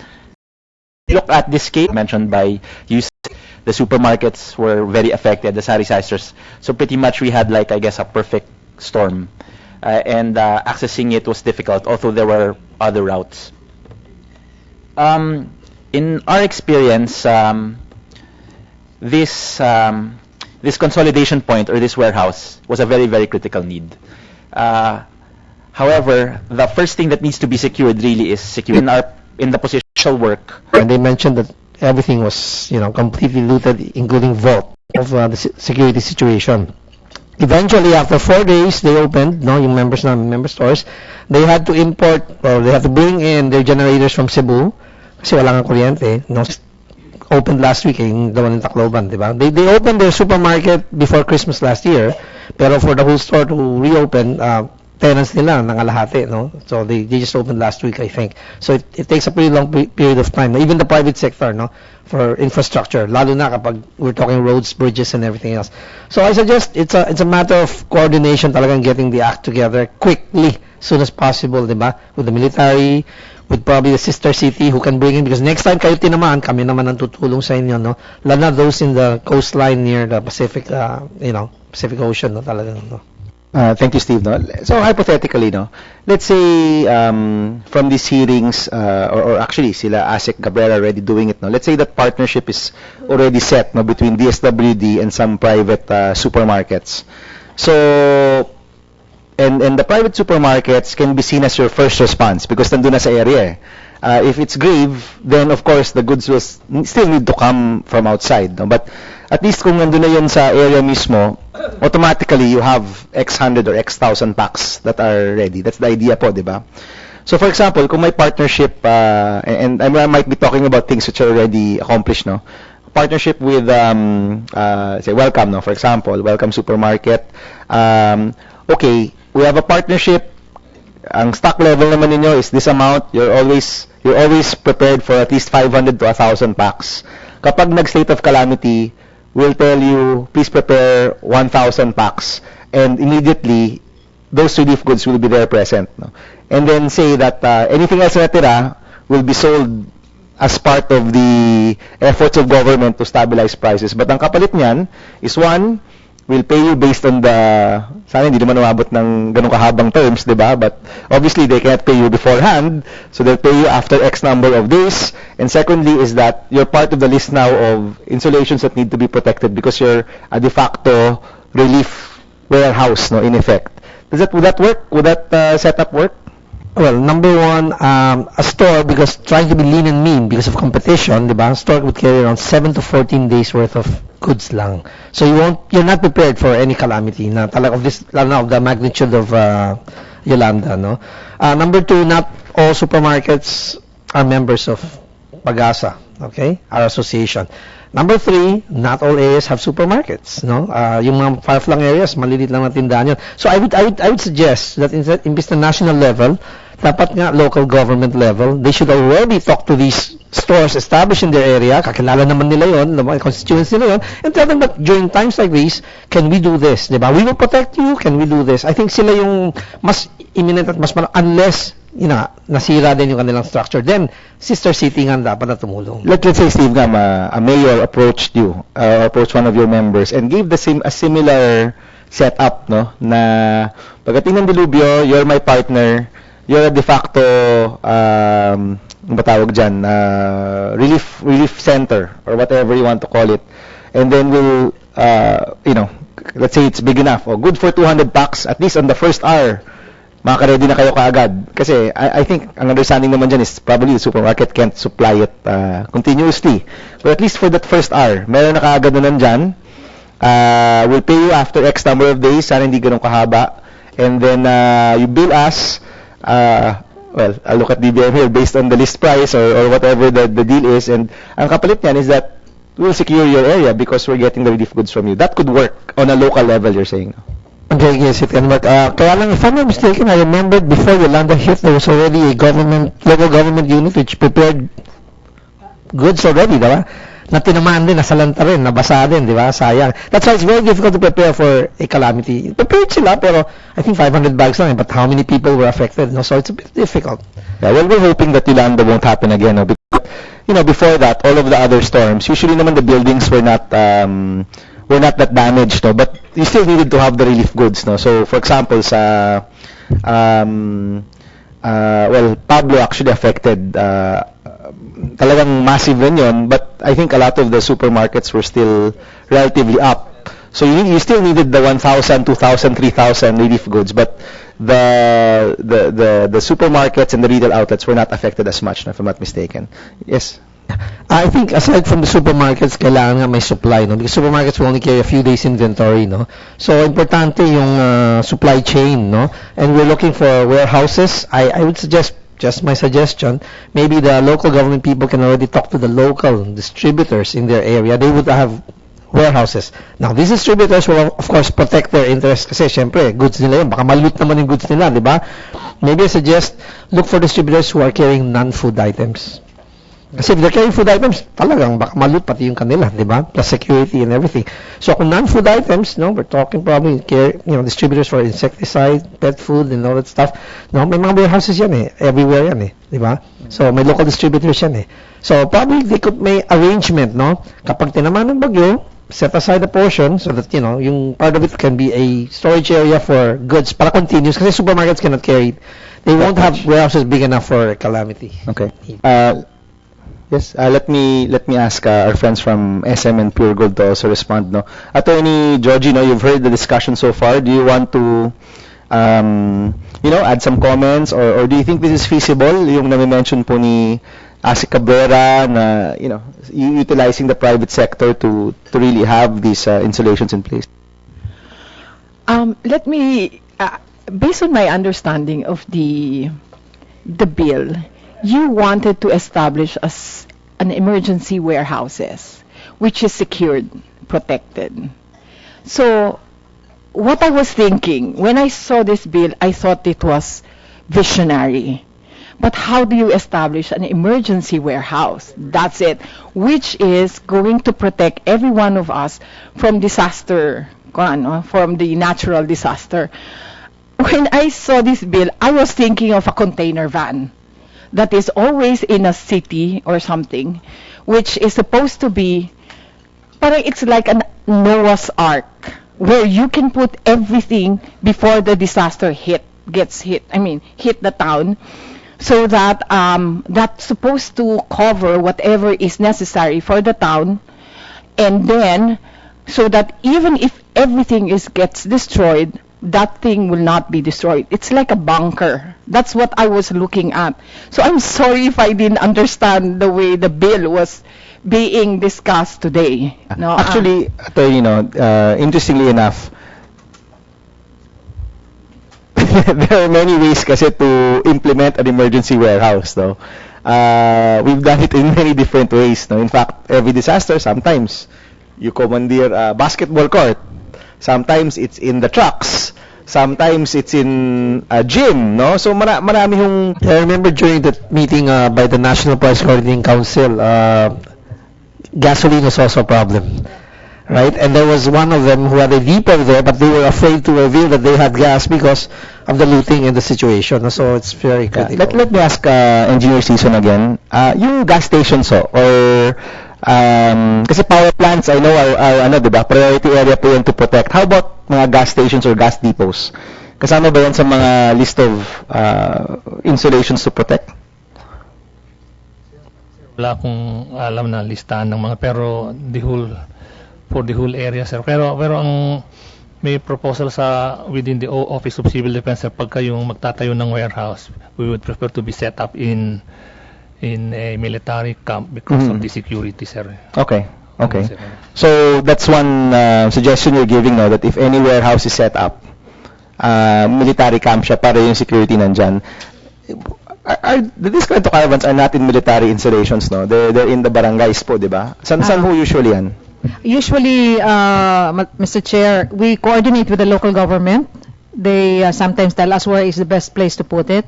look at this case mentioned by you. The supermarkets were very affected, the sari-sari stores. So pretty much we had, like, I guess, a perfect storm, and accessing it was difficult, although there were other routes. In our experience, this consolidation point, or this warehouse, was a very, very critical need. However, the first thing that needs to be secured really is secured in the positional work. And they mentioned that everything was, completely looted, including vault of the security situation. Eventually, after 4 days, they opened, yung member stores. They had to import, or they had to bring in their generators from Cebu, kasi wala nga kuryente. Opened last week, yung the one in Tacloban, diba? They opened their supermarket before Christmas last year, pero for the whole store to reopen, tenants nila nangalahati, no? So they just opened last week, I think. So it takes a pretty long period of time. Even the private sector, no, for infrastructure, lalo na kapag we're talking roads, bridges, and everything else. So I suggest it's a matter of coordination, talagang getting the act together quickly, soon as possible, di ba? With the military, with probably the sister city who can bring in, because next time kayo tinamaan, kami naman ang tutulong sa inyo, no? Lalo na those in the coastline near the Pacific, Pacific Ocean, no, talagang, no? Thank you, Steve. No? So hypothetically, no, let's say from these hearings, or actually sila ASEC Cabrera already doing it. No, let's say that partnership is already set, no, between DSWD and some private supermarkets. So and the private supermarkets can be seen as your first response because nandun na sa area. If it's grave, then of course the goods will still need to come from outside. No? But at least kung nandun na yun sa area mismo, automatically you have X hundred or X thousand packs that are ready. That's the idea po, di ba? So for example, kung may partnership, and I might be talking about things which are already accomplished, no? Partnership with, say, Welcome, no? For example, Welcome Supermarket. Okay, we have a partnership. Ang stock level naman ninyo is this amount. You're always prepared for at least 500 to 1,000 packs. Kapag nag-state of calamity, we'll tell you, please prepare 1,000 packs. And immediately, those relief goods will be there present. No? And then say that anything else na natira will be sold as part of the efforts of government to stabilize prices. But ang kapalit niyan is one, will pay you based on the, sana hindi naman umabot ng ganun kahabang terms, di ba? But obviously, they can't pay you beforehand, so they'll pay you after X number of days. And secondly is that you're part of the list now of installations that need to be protected because you're a de facto relief warehouse, no, in effect. Would that work? Would that setup work? Well, number one, a store, because trying to be lean and mean because of competition, di ba? A store would carry around 7 to 14 days worth of goods lang. So you're not prepared for any calamity na talaga of the magnitude of Yolanda, no? Number two, not all supermarkets are members of Pag-asa, okay? Our association. Number three, not all areas have supermarkets, no? Yung mga far-flung areas, malilit lang na tindahan yun. So I would suggest that imbis na national level, dapat nga local government level, they should already talk to these stores established in their area, kakilala naman nila yon, mga constituents nila yon, and tell them that during times like these, can we do this, di ba? We will protect you, can we do this? I think sila yung mas imminent at mas unless nasira din yung kanilang structure, then sister city nga dapat na tumulong. Let's say, Steve, a mayor approached you, approached one of your members, and gave a similar setup, no? Na pagdating ng dilubyo, you're my partner, you're a de facto, batawag dyan, relief center, or whatever you want to call it. And then we'll, let's say it's big enough, or good for 200 packs, at least on the first hour, makaready na kayo kaagad. Kasi I think ang understanding naman dyan is probably the supermarket can't supply it continuously. But at least for that first hour, meron na kaagad na nandyan. We'll pay you after X number of days, sana hindi ganun kahaba. And then you bill us, well, I'll look at DBM here based on the list price or whatever the deal is. And ang kapalit niyan is that we'll secure your area because we're getting the relief goods from you. That could work on a local level, you're saying. Okay, yes, it can work. Kaya lang, if I'm not mistaken, I remembered before Yolanda hit, there was already a local government unit which prepared goods already, diba? Na tinamaan din, nasalanta rin, nabasa din, diba? Sayang. That's why it's very difficult to prepare for a calamity. Prepared sila, pero I think 500 bags lang, but how many people were affected? No? So it's a bit difficult. Yeah, well, we're hoping that Yolanda won't happen again. No? Because, before that, all of the other storms, usually naman the buildings were not that damaged, no? But you still needed to have the relief goods, no? So, for example, sa Pablo actually affected, talagang massive rin yun, but I think a lot of the supermarkets were still relatively up. So you still needed the 1,000, 2,000, 3,000 relief goods, but the supermarkets and the retail outlets were not affected as much, no, if I'm not mistaken. Yes. I think aside from the supermarkets, kailangan nga may supply, no? Because supermarkets will only carry a few days inventory, no? So, importante yung supply chain, no? And we're looking for warehouses. I would suggest, just my suggestion, maybe the local government people can already talk to the local distributors in their area. They would have warehouses. Now, these distributors will, of course, protect their interests kasi, syempre, goods nila yun. Baka ma-loot naman yung goods nila, di ba? Maybe I suggest, look for distributors who are carrying non-food items. Kasi if they're carrying food items, talagang baka ma-loot pati yung kanila, di ba? Plus security and everything. So, kung non-food items, no, we're talking probably, distributors for insecticide, pet food, and all that stuff. No, may mga warehouses yan eh. Everywhere yan eh. Di ba? So, may local distributors yan eh. So, probably they could make arrangement, no? Kapag tinamaan ng bagyo, set aside a portion so that, yung part of it can be a storage area for goods para continuous kasi supermarkets cannot carry it. They won't have warehouses big enough for calamity. Okay. Yes, let me ask our friends from SM and Pure Gold to also respond. No, Attorney Georgie, you've heard the discussion so far. Do you want to, add some comments, or do you think this is feasible? Yung nami-mention po ni Asi Cabrera na, utilizing the private sector to really have these installations in place. Let me, based on my understanding of the bill. You wanted to establish an emergency warehouses, which is secured, protected. So, what I was thinking, when I saw this bill, I thought it was visionary. But how do you establish an emergency warehouse? That's it, which is going to protect every one of us from disaster, from the natural disaster. When I saw this bill, I was thinking of a container van that is always in a city or something, which is supposed to be, but it's like a Noah's Ark, where you can put everything before the disaster hit the town, so that that's supposed to cover whatever is necessary for the town, and then so that even if everything gets destroyed, that thing will not be destroyed. It's like a bunker. That's what I was looking at. So I'm sorry if I didn't understand the way the bill was being discussed today. No, actually, interestingly enough, there are many ways kasi to implement an emergency warehouse. No? We've done it in many different ways. No? In fact, every disaster, sometimes you commandeer a basketball court. Sometimes it's in the trucks. Sometimes it's in a gym, no? So marami yung... I remember during that meeting by the National Price Coordinating Council, gasoline was also a problem, right? And there was one of them who had a depot there, but they were afraid to reveal that they had gas because of the looting and the situation. So it's very critical. Let me ask Engineer Season again. Yung gas stations or... kasi power plants, I know, are diba, priority area po yan to protect. How about mga gas stations or gas depots? Kasama ba yan sa mga list of installations to protect? Wala akong alam na listahan ng mga, pero for the whole area, sir. Pero ang may proposal within the Office of Civil Defense, sir, pagka yung magtatayo ng warehouse, we would prefer to be set up in a military camp because of the security, sir. Okay. So that's one suggestion you're giving now, that if any warehouse is set up, military camp siya para yung security nandyan. These kind of caravans are not in military installations, no? They're in the barangays po, di ba? Saan ho usually yan? Usually, Mr. Chair, we coordinate with the local government. They sometimes tell us where is the best place to put it.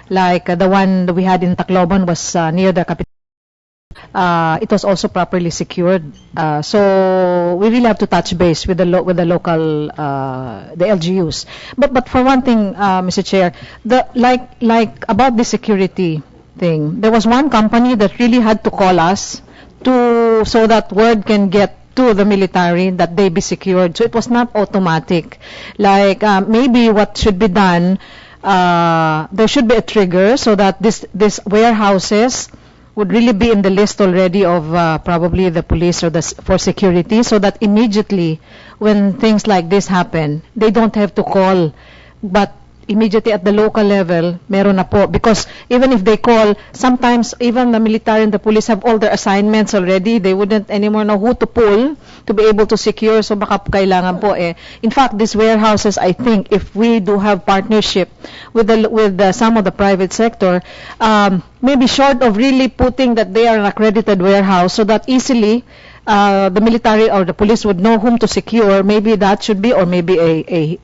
Like the one that we had in Tacloban was near the capital. It was also properly secured. So we really have to touch base with the local the LGUs. But for one thing, Mr. Chair, like about the security thing, there was one company that really had to call us so that word can get to the military that they be secured. So it was not automatic. Like maybe what should be done, there should be a trigger so that this warehouses would really be in the list already of probably the police or for security, so that immediately when things like this happen, they don't have to call, but immediately at the local level, meron na po. Because even if they call, sometimes even the military and the police have all their assignments already. They wouldn't anymore know who to pull to be able to secure. So baka kailangan po In fact, these warehouses, I think, if we do have partnership with some of the private sector, maybe short of really putting that they are an accredited warehouse, so that easily the military or the police would know whom to secure, maybe that should be, or maybe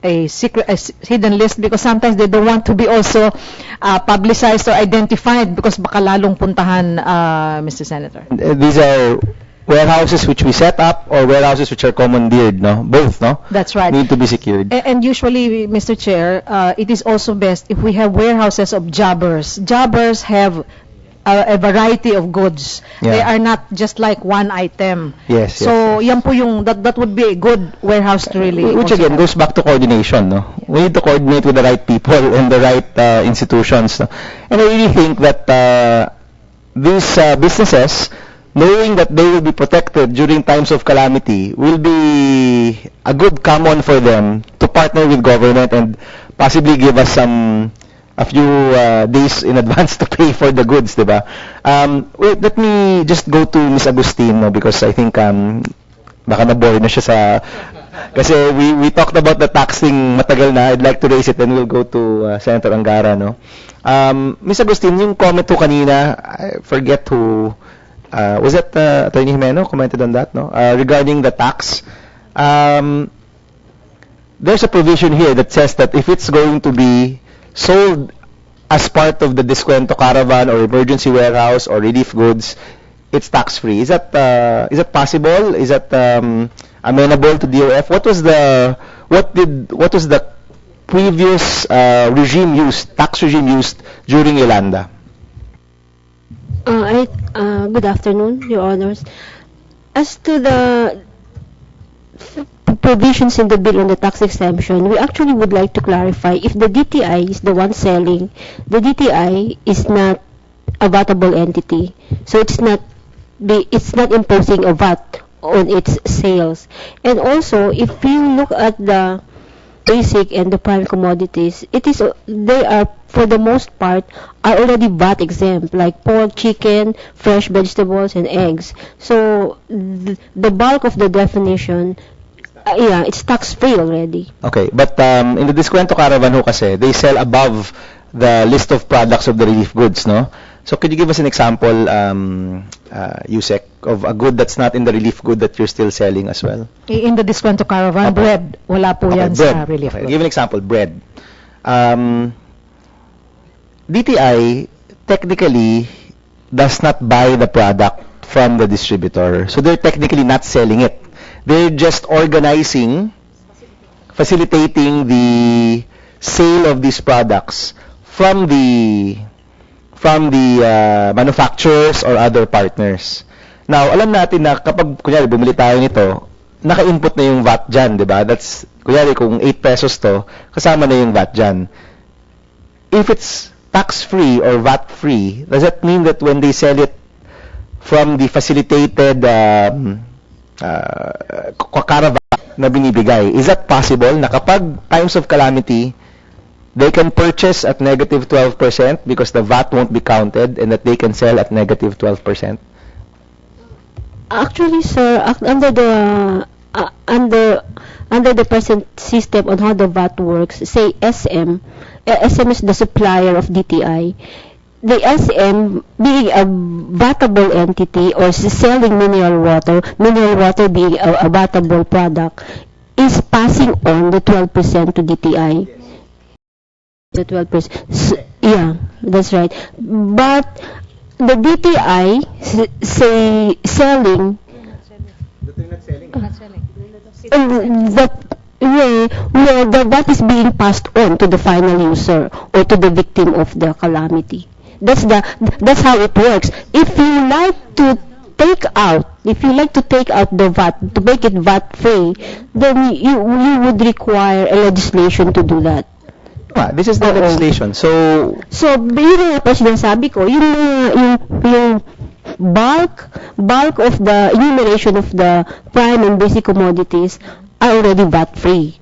a secret, hidden list, because sometimes they don't want to be also publicized or identified because baka lalong puntahan, Mr. Senator. These are warehouses which we set up or warehouses which are commandeered, no? Both, no? That's right. Need to be secured. And usually, Mr. Chair, it is also best if we have warehouses of jobbers. Jobbers have a variety of goods. Yeah. They are not just like one item. Yes, So, yan po yung, that would be a good warehouse to really. Which also again have. goes back to coordination, no? We need to coordinate with the right people and the right institutions. No? And I really think that these businesses, knowing that they will be protected during times of calamity, will be a good come-on for them to partner with government and possibly give us a few days in advance to pay for the goods, diba? Wait, let me just go to Ms. Agustin, no, because I think baka na-bore na siya sa... Kasi we talked about the taxing matagal na. I'd like to raise it and we'll go to Senator Angara, no? Ms. Agustin, yung comment ko kanina, I forget who... was that Attorney Jimeno commented on that, no? Regarding the tax, there's a provision here that says that if it's going to be sold as part of the Descuento Caravan or emergency warehouse or relief goods, it's tax-free. Is that possible? Is that amenable to DOF? What was the previous tax regime used during Yolanda? Good afternoon, Your Honors. As to the provisions in the bill on the tax exemption, we actually would like to clarify if the DTI is the one selling, the DTI is not a vatable entity. So it's not imposing a VAT on its sales. And also, if you look at the basic and the prime commodities, they are, for the most part, are already VAT exempt, like pork, chicken, fresh vegetables, and eggs. So the bulk of the definition, it's tax-free already. Okay, but in the Descuento Caravan ho kasi, they sell above the list of products of the relief goods, no? So could you give us an example, Yusek, of a good that's not in the relief good that you're still selling as well? In the Descuento Caravan, bread. Wala po yan bread. sa relief Okay, goods. give an example, bread. DTI technically does not buy the product from the distributor. So they're technically not selling it. They're just facilitating the sale of these products from the manufacturers or other partners. Now, alam natin na kapag, kunyari, bumili tayo nito, naka-input na yung VAT dyan, di ba? That's, kunyari, kung 8 pesos to, kasama na yung VAT dyan. If it's tax-free or VAT-free, does that mean that when they sell it from the facilitated caravan na binibigay, is that possible na kapag times of calamity, they can purchase at negative 12% because the VAT won't be counted and that they can sell at negative 12%? Actually, sir, under the present system on how the VAT works, say SM is the supplier of DTI. The SM being a vatable entity or selling mineral water being a vatable product, is passing on the 12% to DTI. The 12%. Yeah, that's right. But the DTI say selling. That is being passed on to the final user or to the victim of the calamity. That's how it works. If you like to take out the VAT, to make it VAT free, then you would require a legislation to do that. This is the legislation. So yun nga po sinasabi ko, yung bulk of the enumeration of the prime and basic commodities are already VAT free.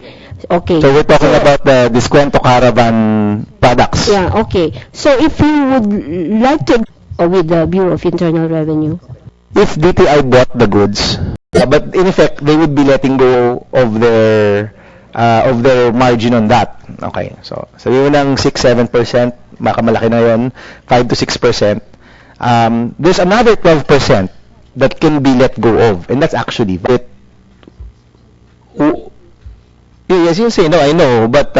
Okay. So we're talking about the Descuento Caravan products. Yeah, okay. So if you would like to with the Bureau of Internal Revenue. If DTI bought the goods, but in effect they would be letting go of their margin on that. Okay. So sabi mo ng 6-7%, baka malaki na 'yon, 5 to 6%. There's another 12% that can be let go of, and that's actually it. Yes, you say no, I know, but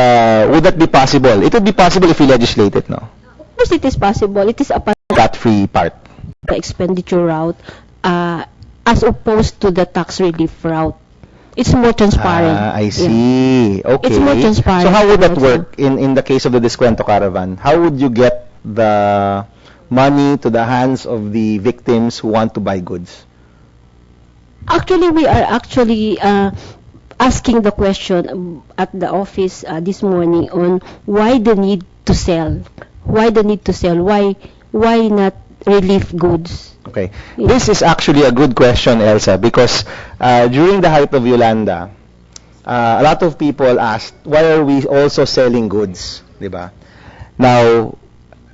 would that be possible? It would be possible if we legislate it, no? Of course, it is possible. It is a That-free part. the expenditure route as opposed to the tax relief route. It's more transparent. I see. Okay. It's more transparent. So how would that also. work in the case of the Descuento Caravan? How would you get the money to the hands of the victims who want to buy goods? Actually, we are actually asking the question at the office this morning on why the need to sell. Why the need to sell? Why not relief goods? Okay. This is actually a good question, Elsa, because during the height of Yolanda, a lot of people asked, why are we also selling goods? Diba? Now,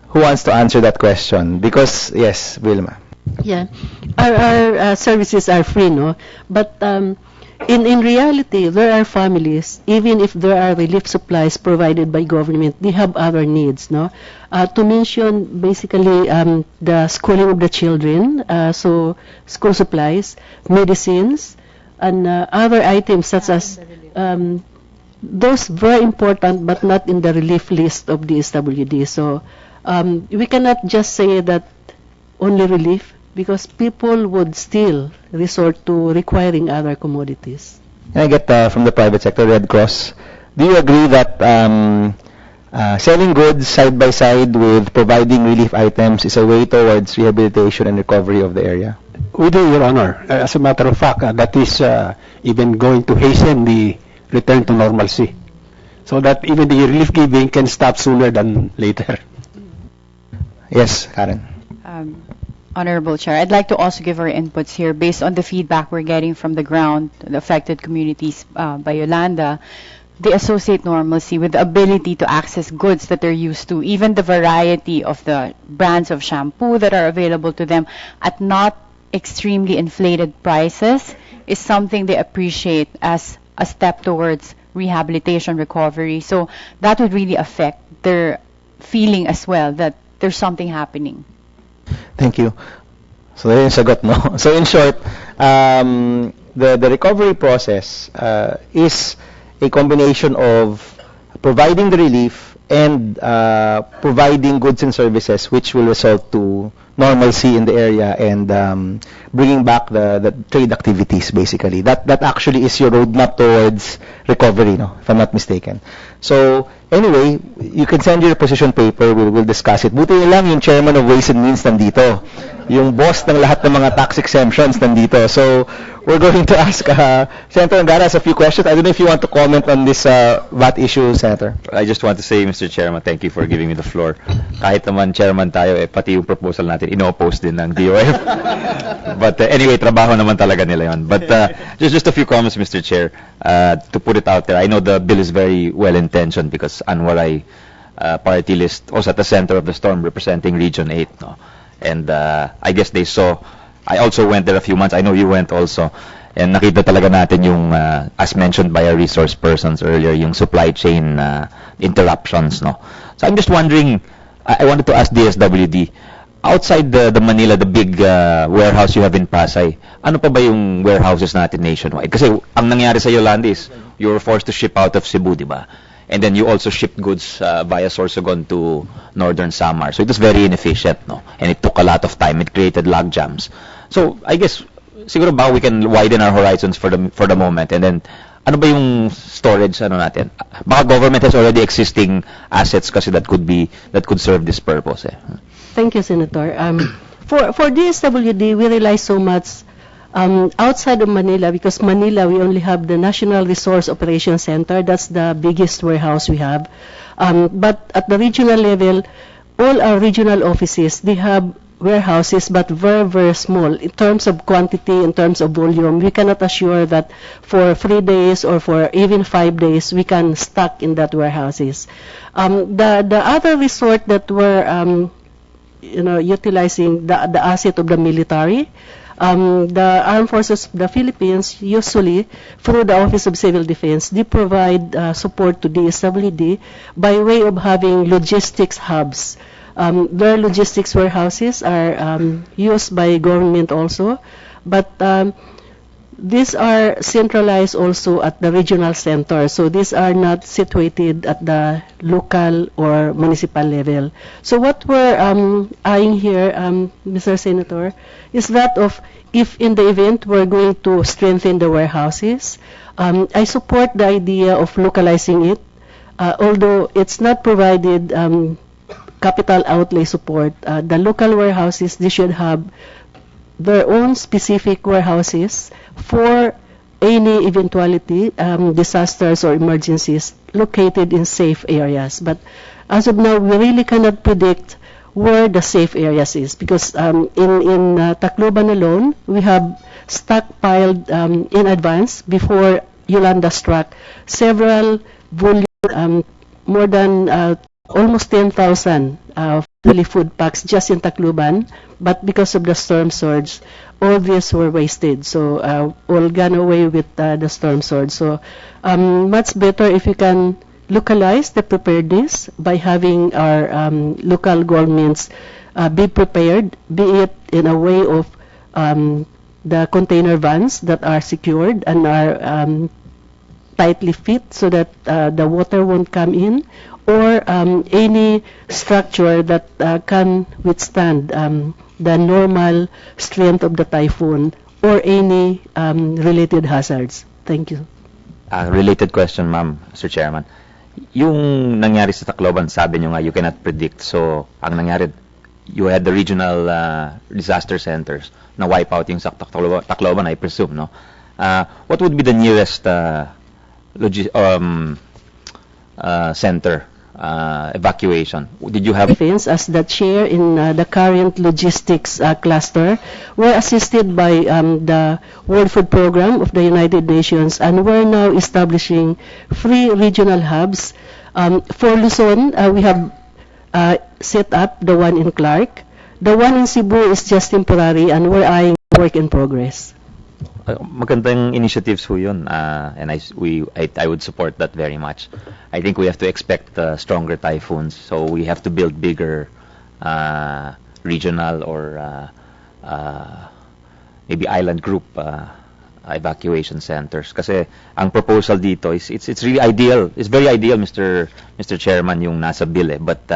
who wants to answer that question? Because, yes, Wilma. Yeah, our services are free, no? But in reality, there are families, even if there are relief supplies provided by government, they have other needs, no? To mention basically the schooling of the children, so school supplies, medicines, and other items such as those very important but not in the relief list of the SWD. So we cannot just say that only relief, because people would still resort to requiring other commodities. I get from the private sector, Red Cross. Do you agree that selling goods side by side with providing relief items is a way towards rehabilitation and recovery of the area? We do, Your Honor. As a matter of fact, that is even going to hasten the return to normalcy, so that even the relief giving can stop sooner than later. Yes, Karen. Honorable Chair, I'd like to also give our inputs here based on the feedback we're getting from the ground, the affected communities by Yolanda. They associate normalcy with the ability to access goods that they're used to, even the variety of the brands of shampoo that are available to them at not extremely inflated prices is something they appreciate as a step towards rehabilitation recovery. So that would really affect their feeling as well that there's something happening. Thank you. So, yun yung sagot, no? So, in short, the recovery process is a combination of providing the relief and providing goods and services which will result to normalcy in the area and bringing back the trade activities, basically. That actually is your roadmap towards recovery, no? If I'm not mistaken. So, anyway, you can send your position paper. We'll discuss it. Buti na lang yung chairman of Ways and Means nandito. Yung boss ng lahat ng mga tax exemptions nandito. So, we're going to ask Senator Angara a few questions. I don't know if you want to comment on this VAT issue, Senator. I just want to say, Mr. Chairman, thank you for giving me the floor. Kahit naman chairman tayo, pati yung proposal natin, ino-oppose din ng DOF. But anyway, trabaho naman talaga nila yun. But just a few comments, Mr. Chair, to put it out there. I know the bill is very well-intentioned because Anwaray party list was at the center of the storm representing Region 8. No? And I guess they saw, I also went there a few months, I know you went also, and nakita talaga natin yung, as mentioned by our resource persons earlier, yung supply chain interruptions. No? So I'm just wondering, I wanted to ask DSWD, outside the Manila, the big warehouse you have in Pasay, ano pa ba yung warehouses natin nationwide? Kasi ang nangyari sa Yolanda is, you were forced to ship out of Cebu, di ba? And then you also shipped goods via Sorsogon to Northern Samar. So it was very inefficient, no? And it took a lot of time. It created log jams. So I guess siguro ba we can widen our horizons for the moment. And then ano ba yung storage natin? Baka government has already existing assets kasi that could serve this purpose. Thank you, Senator. For DSWD, we rely so much outside of Manila, because Manila, we only have the National Resource Operations Center. That's the biggest warehouse we have. But at the regional level, all our regional offices, they have warehouses, but very, very small. In terms of quantity, in terms of volume, we cannot assure that for 3 days or for even 5 days, we can stock in that warehouses. The other resort that we're utilizing the asset of the military. The Armed Forces of the Philippines, usually through the Office of Civil Defense, they provide support to DSWD by way of having logistics hubs. Their logistics warehouses are used by government also. But these are centralized also at the regional center, so these are not situated at the local or municipal level. So what we're eyeing here, Mr. Senator, is that of if in the event we're going to strengthen the warehouses, I support the idea of localizing it, although it's not provided capital outlay support. The local warehouses, they should have their own specific warehouses for any eventuality, disasters or emergencies located in safe areas. But as of now, we really cannot predict where the safe areas is, because in Tacloban alone, we have stockpiled in advance before Yolanda struck several volume, more than almost 10,000 daily food packs just in Tacloban, but because of the storm surge, all these were wasted. So all gone away with the storm surge. So much better if you can localize the preparedness by having our local governments be prepared, be it in a way of the container vans that are secured and are tightly fit so that the water won't come in, or any structure that can withstand the normal strength of the typhoon or any related hazards. Thank you. Related question, ma'am, Mr. Chairman. Yung nangyari sa Tacloban, sabi nyo nga, you cannot predict. So, ang nangyari, you had the regional disaster centers na wipe out yung sa Tacloban, I presume, no? What would be the nearest center evacuation? Did you have defense as the chair in the current logistics cluster? We're assisted by the World Food Program of the United Nations, and we're now establishing 3 regional hubs. For Luzon, we have set up the one in Clark. The one in Cebu is just temporary, and we're eyeing work in progress. Magandang initiatives ho yun, and I would support that very much. I think we have to expect stronger typhoons, so we have to build bigger regional or maybe island group evacuation centers. Kasi ang proposal dito is it's really ideal. It's very ideal, Mr. Chairman, yung nasa bill but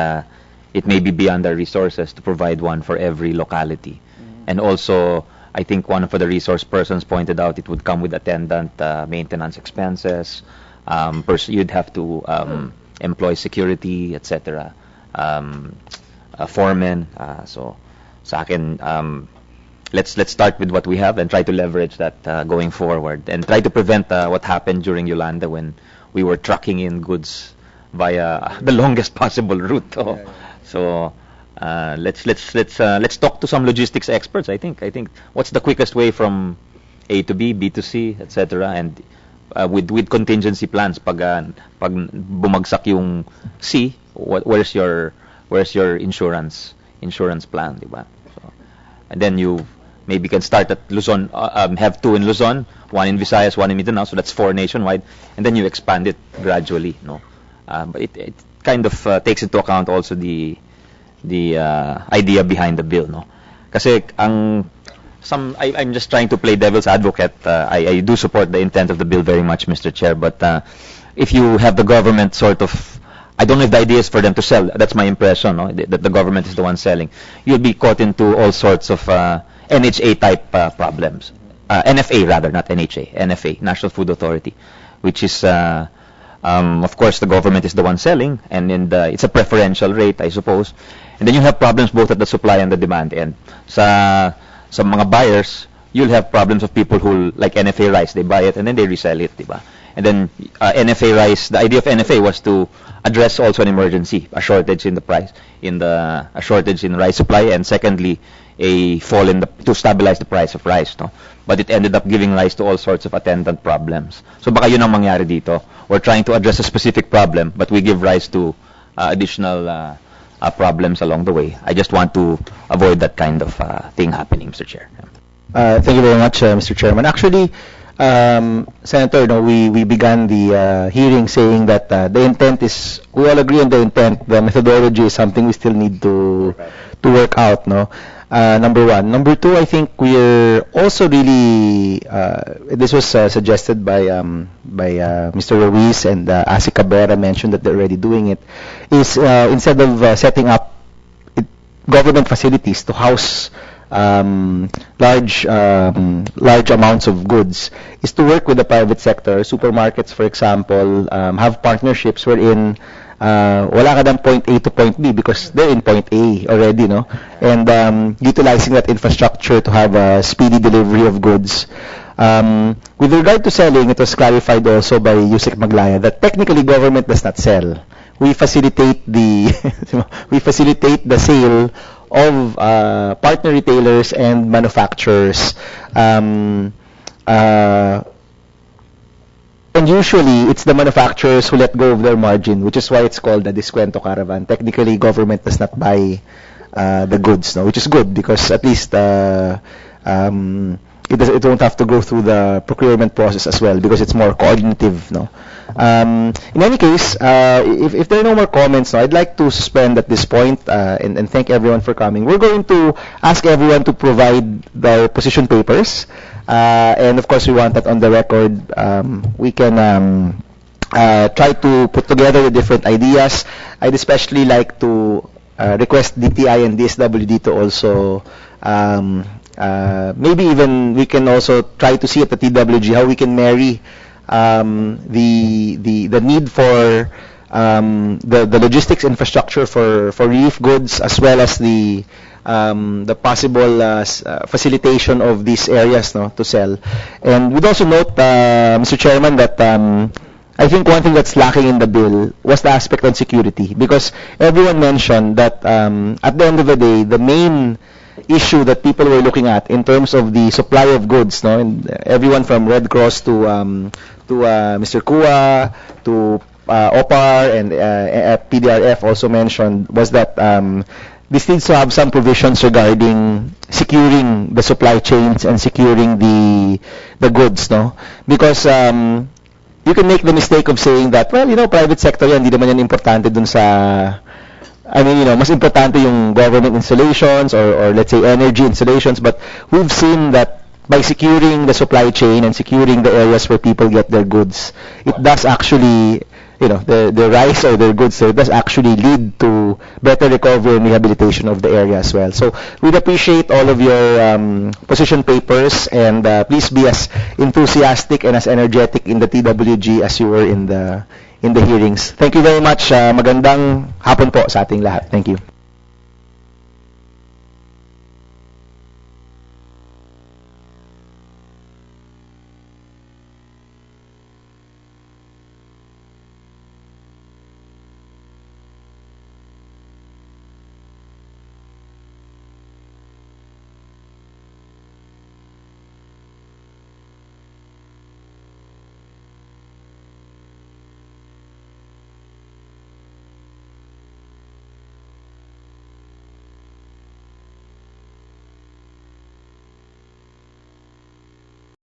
it may be beyond our resources to provide one for every locality. And also, I think one of the resource persons pointed out it would come with attendant maintenance expenses. You'd have to employ security, etc. Foremen. So, sa akin, let's start with what we have and try to leverage that going forward, and try to prevent what happened during Yolanda when we were trucking in goods via the longest possible route. So. Let's talk to some logistics experts. I think what's the quickest way from A to B, B to C, etc. And with contingency plans. Pag bumagsak yung C, where's your insurance plan, di ba? So, and then you maybe can start at Luzon, have 2 in Luzon, 1 in Visayas, 1 in Mindanao, so that's 4 nationwide, and then you expand it gradually, no? But it kind of takes into account also the idea behind the bill, no? Kasi I'm just trying to play devil's advocate. I do support the intent of the bill very much, Mr. Chair, but if you have the government sort of, I don't know if the idea is for them to sell. That's my impression, no? That the government is the one selling. You'll be caught into all sorts of NHA type problems. NFA rather, not NHA. NFA, National Food Authority, which is of course the government is the one selling, and it's a preferential rate, I suppose. And then you have problems both at the supply and the demand end. Sa mga buyers, you'll have problems of people who like NFA rice. They buy it and then they resell it, diba? And then NFA rice, the idea of NFA was to address also an emergency, a shortage in the price, a shortage in rice supply, and secondly, a fall to stabilize the price of rice, no? But it ended up giving rise to all sorts of attendant problems. So baka yun ang mangyari dito. We're trying to address a specific problem, but we give rise to additional problems along the way. I just want to avoid that kind of thing happening, Mr. Chair. Thank you very much, Mr. Chairman. Actually, Senator, we began the hearing saying that the intent is, we all agree on the intent. The methodology is something we still need to work out, no? Number one. Number two, I think we're also really, this was suggested by Mr. Ruiz, and Asi Cabrera mentioned that they're already doing it, is instead of setting up government facilities to house large amounts of goods, is to work with the private sector. Supermarkets, for example, have partnerships wherein wala ka ng point A to point B because they're in point A already, no? And utilizing that infrastructure to have a speedy delivery of goods. With regard to selling, it was clarified also by Yusek Maglaya that technically government does not sell. We facilitate the sale of partner retailers and manufacturers. And usually, it's the manufacturers who let go of their margin, which is why it's called a Descuento Caravan. Technically, government does not buy the goods, no? Which is good because at least it won't have to go through the procurement process as well because it's more coordinative, no? In any case, if there are no more comments, no, I'd like to suspend at this point and thank everyone for coming. We're going to ask everyone to provide their position papers. And of course, we want that on the record. We can try to put together the different ideas. I'd especially like to request DTI and DSWD to also maybe even we can also try to see at the TWG how we can marry the need for the logistics infrastructure for relief goods as well as the possible facilitation of these areas, no, to sell. And we'd also note, Mr. Chairman, that I think one thing that's lacking in the bill was the aspect on security, because everyone mentioned that at the end of the day, the main issue that people were looking at in terms of the supply of goods, no, and everyone from Red Cross to Mr. Kua to OPAR and PDRF also mentioned was that this needs to have some provisions regarding securing the supply chains and securing the goods, no? Because you can make the mistake of saying that, well, private sector yan, hindi naman yan importante dun sa, mas importante yung government installations or let's say energy installations, but we've seen that by securing the supply chain and securing the areas where people get their goods, it does actually, the rice or their goods, so it does actually lead to better recovery and rehabilitation of the area as well. So we'd appreciate all of your position papers, and please be as enthusiastic and as energetic in the TWG as you were in the hearings. Thank you very much. Magandang hapon po sa ating lahat. Thank you.